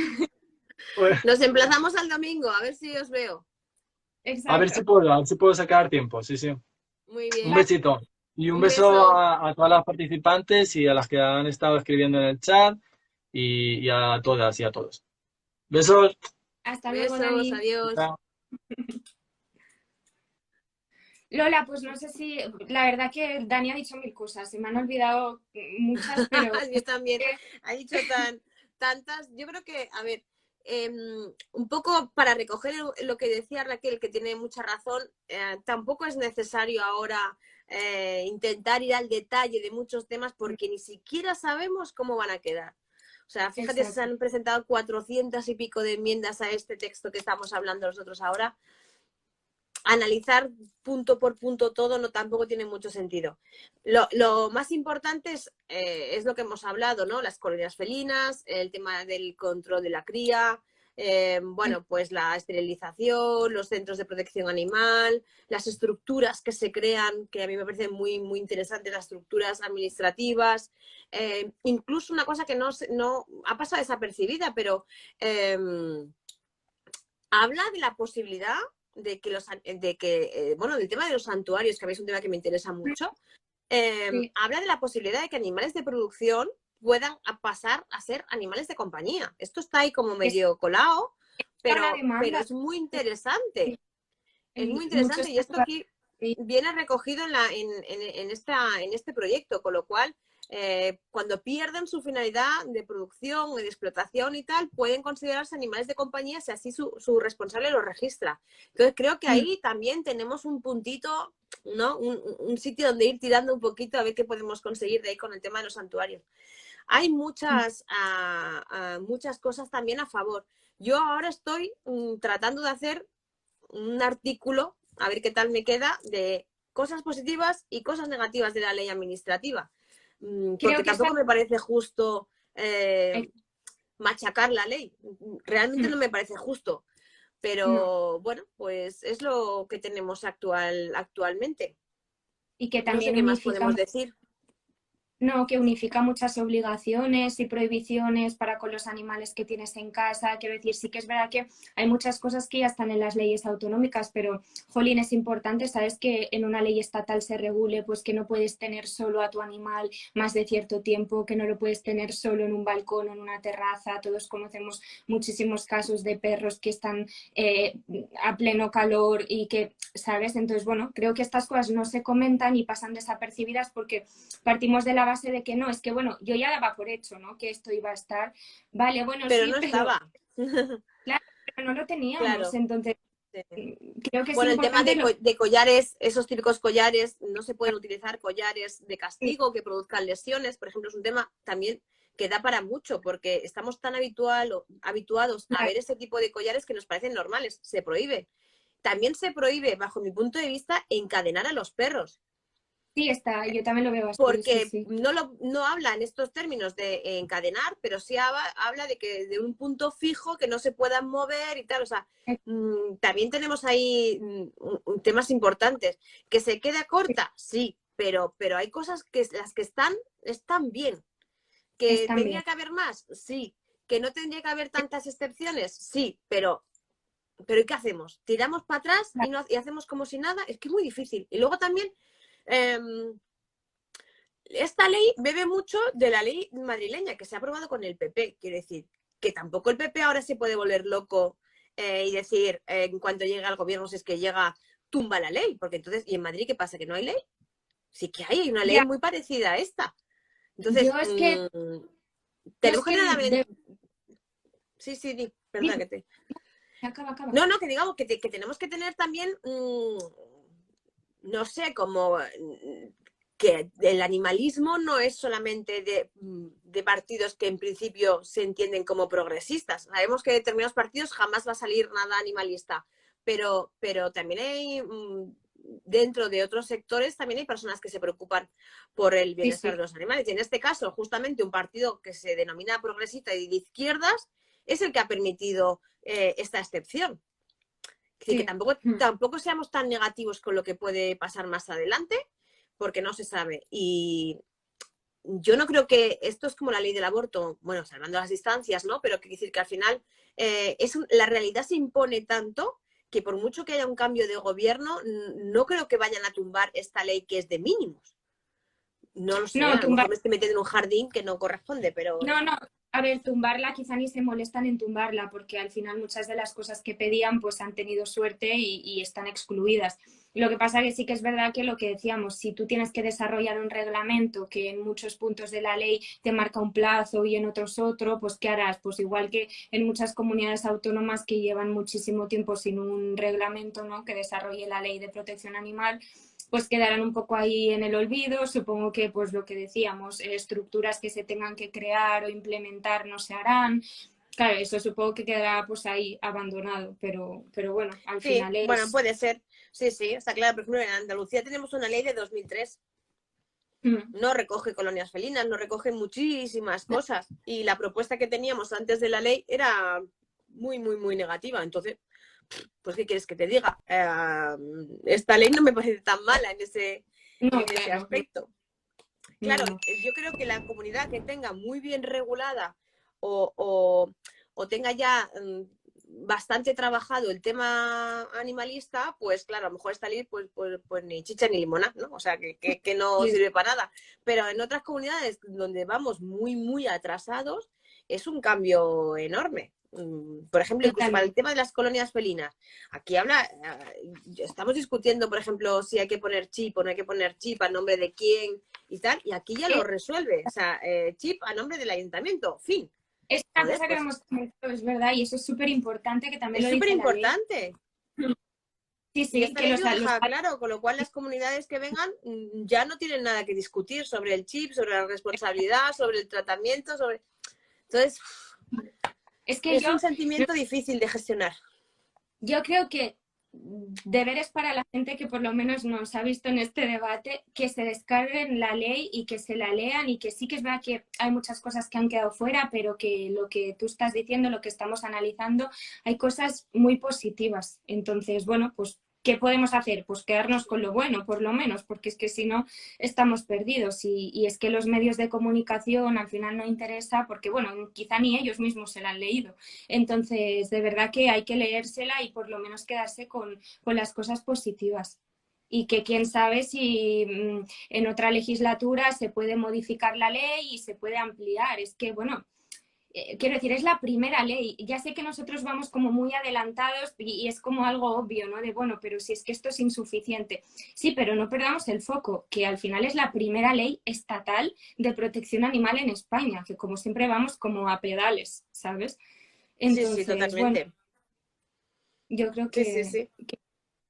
Pues, Nos emplazamos al domingo, a ver si os veo. a ver Exacto. a ver si puedo sacar tiempo, sí, sí. Muy Un bien. besito. Y un Un beso beso. a todas las participantes y a las que han estado escribiendo en el chat y a todas y a todos. Besos. Hasta luego, Besos, Dani. adiós. Chao. Lola, pues no sé si, la verdad que Dani ha dicho mil cosas, se me han olvidado muchas, pero Yo también. Ha dicho tantas. Yo creo que, a ver, un poco para recoger lo que decía Raquel, que tiene mucha razón, tampoco es necesario ahora intentar ir al detalle de muchos temas porque ni siquiera sabemos cómo van a quedar. O sea, fíjate, Exacto. se han presentado 400 y pico de enmiendas a este texto que estamos hablando nosotros ahora. Analizar punto por punto todo no tampoco tiene mucho sentido. Lo más importante es lo que hemos hablado, ¿no? Las colonias felinas, el tema del control de la cría, bueno, pues la esterilización, los centros de protección animal, las estructuras que se crean, que a mí me parecen muy, muy interesantes, las estructuras administrativas, incluso una cosa que no ha pasado desapercibida, pero habla de la posibilidad de que bueno, del tema de los santuarios, que a mí es un tema que me interesa mucho, Sí. habla de la posibilidad de que animales de producción puedan pasar a ser animales de compañía. Esto está ahí como medio colado, Está la pero demanda. es muy interesante. Es muy En interesante muchos y esto casos, aquí sí. viene recogido en este proyecto, con lo cual cuando pierden su finalidad de producción, de explotación y tal, pueden considerarse animales de compañía si así su responsable lo registra. Entonces creo que ahí también tenemos un puntito, ¿no? Un sitio donde ir tirando un poquito a ver qué podemos conseguir de ahí con el tema de los santuarios. Hay muchas cosas también a favor. Yo ahora estoy tratando de hacer un artículo, a ver qué tal me queda, de cosas positivas y cosas negativas de la ley administrativa. Porque Creo que tampoco me parece justo machacar la ley. Realmente no me parece justo. no. Pero bueno, pues es lo que tenemos actualmente. Y que No sé también qué más unifica. podemos decir. No, que unifica muchas obligaciones y prohibiciones para con los animales que tienes en casa. Quiero decir, sí que es verdad que hay muchas cosas que ya están en las leyes autonómicas, pero, jolín, es importante, ¿sabes? Que en una ley estatal se regule, pues que no puedes tener solo a tu animal más de cierto tiempo, que no lo puedes tener solo en un balcón o en una terraza. Todos conocemos muchísimos casos de perros que están a pleno calor y que, ¿sabes? Entonces, bueno, creo que estas cosas no se comentan y pasan desapercibidas porque partimos de la base de que no, es que bueno, yo ya daba por hecho, ¿no? Que esto iba a estar, vale, bueno, Pero sí, no pero estaba. claro, pero no lo teníamos, Claro. entonces Sí. creo que es Bueno, el tema importante lo de collares, esos típicos collares, no se pueden utilizar collares de que castigo que produzcan lesiones, por ejemplo, es un tema también que da para mucho, porque estamos tan habituados a claro, ver ese tipo de collares que nos parecen normales, se prohíbe. También se prohíbe, bajo mi punto de vista, encadenar a los perros, sí está, yo también lo veo así, sí, porque sí, no habla en estos términos de encadenar, pero sí habla de que de un punto fijo que no se puedan mover y tal. O sea, también tenemos ahí temas importantes. ¿Que se queda corta? Sí, pero hay cosas que las que están bien. ¿Que están tendría bien, que haber más? Sí. ¿Que no tendría que haber tantas excepciones? Sí, pero ¿y qué hacemos? ¿Tiramos para atrás y hacemos como si nada? Es que es muy difícil. Y luego también esta ley bebe mucho de la ley madrileña que se ha aprobado con el PP. Quiere decir que tampoco el PP ahora se puede volver loco y decir en cuanto llega al gobierno, si es que llega, tumba la ley. Porque entonces, ¿y en Madrid qué pasa? ¿Que no hay ley? Sí que hay una ley ya, muy parecida a esta. yo Entonces, es tenemos que que tener... Sí, perdona dime, que te... acaba, No, que digamos que tenemos que tener también, no sé, como que el animalismo no es solamente de partidos que en principio se entienden como progresistas. Sabemos que de determinados partidos jamás va a salir nada animalista, pero también hay, dentro de otros sectores, también hay personas que se preocupan por el sí, bienestar sí, de los animales. Y en este caso, justamente un partido que se denomina progresista y de izquierdas es el que ha permitido esta excepción. Es decir, que sí, tampoco seamos tan negativos con lo que puede pasar más adelante, porque no se sabe. Y yo no creo que esto es como la ley del aborto, bueno, salvando las distancias, ¿no? Pero quiere decir que al final la realidad se impone tanto que por mucho que haya un cambio de gobierno, no creo que vayan a tumbar esta ley que es de mínimos. No lo sé, no, a lo mejor tumbar, me estoy metiendo en un jardín que no corresponde, pero no, a ver, tumbarla quizá ni se molestan en tumbarla, porque al final muchas de las cosas que pedían pues han tenido suerte y están excluidas. Lo que pasa que sí que es verdad que lo que decíamos, si tú tienes que desarrollar un reglamento que en muchos puntos de la ley te marca un plazo y en otros otro, pues ¿qué harás? Pues igual que en muchas comunidades autónomas que llevan muchísimo tiempo sin un reglamento, ¿no?, que desarrolle la ley de protección animal, pues quedarán un poco ahí en el olvido. Supongo que, pues lo que decíamos, estructuras que se tengan que crear o implementar no se harán. Claro, eso supongo que quedará pues ahí abandonado, pero bueno, al Sí, final bueno, es... puede ser. Sí, sí, está claro. Por ejemplo, en Andalucía tenemos una ley de 2003. No recoge colonias felinas, no recoge muchísimas cosas. Y la propuesta que teníamos antes de la ley era muy, muy, muy negativa. Entonces, pues, ¿qué quieres que te diga? Esta ley no me parece tan mala en ese No, claro, aspecto. Claro, no. yo creo que la comunidad que tenga muy bien regulada o tenga ya bastante trabajado el tema animalista, pues claro, a lo mejor esta ley pues ni chicha ni limona, ¿no? O sea, que no Sí, sirve para nada. Pero en otras comunidades donde vamos muy, muy atrasados, es un cambio enorme. Por ejemplo, incluso para el totalmente. tema de las colonias felinas. Aquí estamos discutiendo, por ejemplo, si hay que poner chip o no hay que poner chip, a nombre de quién y tal, y aquí ya lo resuelve. O sea, chip a nombre del ayuntamiento, fin. Es una Joder, cosa que pues hemos comentado, es verdad, y eso es súper importante, que también es lo súper dice la ley. importante. Sí, Y sí, esta que ley los, lo los... deja claro, con lo cual las comunidades que vengan ya no tienen nada que discutir sobre el chip, sobre la responsabilidad, sobre el tratamiento, sobre... Entonces, Es que es un sentimiento difícil de gestionar. yo creo que deberes para la gente que por lo menos nos ha visto en este debate, que se descarguen la ley y que se la lean, y que sí que es verdad que hay muchas cosas que han quedado fuera, pero que lo que tú estás diciendo, lo que estamos analizando, hay cosas muy positivas. Entonces, bueno, pues ¿qué podemos hacer? Pues quedarnos con lo bueno, por lo menos, porque es que si no estamos perdidos, y es que los medios de comunicación al final no interesa porque, bueno, quizá ni ellos mismos se la han leído. Entonces, de verdad que hay que leérsela y por lo menos quedarse con las cosas positivas. Y que quién sabe si en otra legislatura se puede modificar la ley y se puede ampliar. Es que, bueno, quiero decir, es la primera ley. Ya sé que nosotros vamos como muy adelantados y es como algo obvio, ¿no? De, bueno, pero si es que esto es insuficiente. Sí, pero no perdamos el foco, que al final es la primera ley estatal de protección animal en España, que como siempre vamos como a pedales, ¿sabes? Sí, sí, Entonces, bueno, totalmente. yo creo Sí, sí, que sí.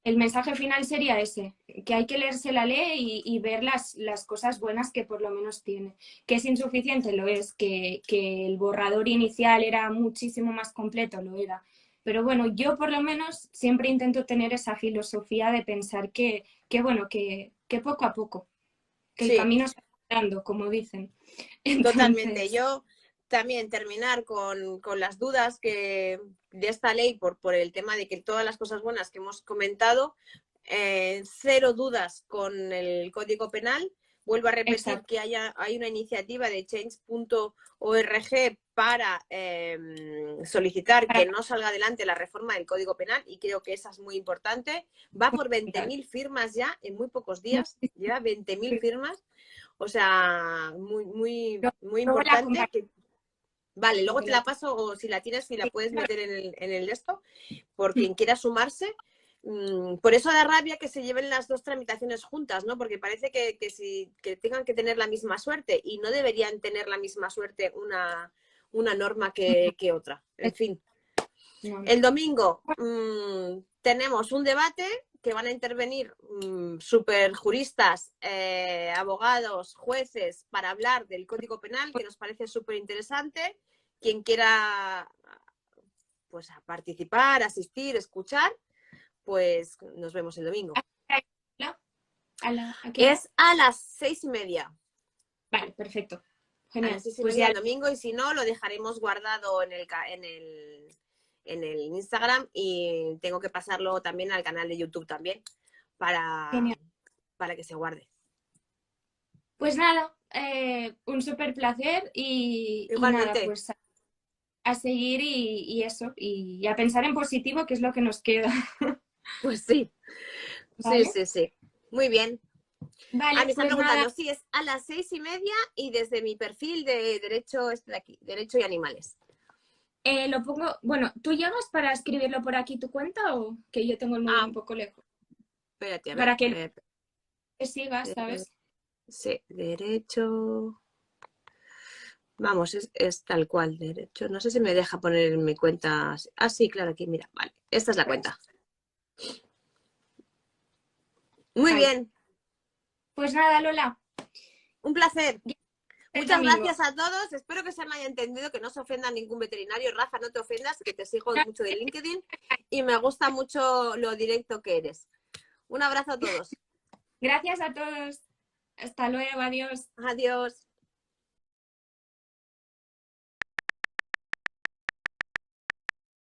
el mensaje final sería ese, que hay que leerse la ley y ver las cosas buenas que por lo menos tiene. Que es insuficiente, lo es, que el borrador inicial era muchísimo más completo, lo era. Pero bueno, yo por lo menos siempre intento tener esa filosofía de pensar bueno, que poco a poco, que el Sí, camino se va dando, como dicen. totalmente. Entonces, Yo también terminar con las dudas de esta ley por el tema de que todas las cosas buenas que hemos comentado, cero dudas con el Código Penal. Vuelvo a repetir exacto. que hay una iniciativa de change.org para solicitar que no salga adelante la reforma del Código Penal, y creo que esa es muy importante. Va por 20.000 firmas ya en muy pocos días, lleva 20.000 firmas. O sea, muy, muy, muy Luego la importante. Vale, luego te la paso, o si la tienes, si la puedes compartimos. meter en el esto, por quien quiera sumarse. Por eso da rabia que se lleven las dos tramitaciones juntas, ¿no? Porque parece que tengan que tener la misma suerte, y no deberían tener la misma suerte una norma que otra. En fin. El domingo tenemos un debate que van a intervenir super juristas, abogados, jueces, para hablar del Código Penal, que nos parece súper interesante. Quien quiera pues a participar, asistir, escuchar, pues nos vemos el domingo. ¿A qué hora? Es a las 6:30. Vale, perfecto. A Genial. las 6:30 Pues ya el domingo, y si no, lo dejaremos guardado en el Instagram, y tengo que pasarlo también al canal de YouTube también para que se guarde. Pues nada, un súper placer y nada, Igualmente. pues a seguir y eso, y a pensar en positivo, que es lo que nos queda. Pues sí, sí, ¿Vale? sí, sí. Muy bien. Me Vale, están pues nada, preguntando, sí, es a las 6:30, y desde mi perfil de derecho, de aquí, Derecho y Animales. lo pongo, bueno, ¿tú llegas para escribirlo por aquí tu cuenta o que yo tengo el móvil un poco lejos? Espérate, a ver. Para que te sigas, ¿sabes? Sí, derecho. Vamos, es tal cual, derecho. No sé si me deja poner en mi cuenta. Ah, sí, claro, aquí, mira, vale. Esta es la cuenta. Muy Ahí. bien, Pues nada, Lola. un placer. El Muchas domingo. gracias a todos. Espero que se me haya entendido, que no se ofenda ningún veterinario. Rafa, no te ofendas, que te sigo mucho de LinkedIn y me gusta mucho lo directo que eres. Un abrazo a todos. Gracias a todos. Hasta luego, adiós. Adiós.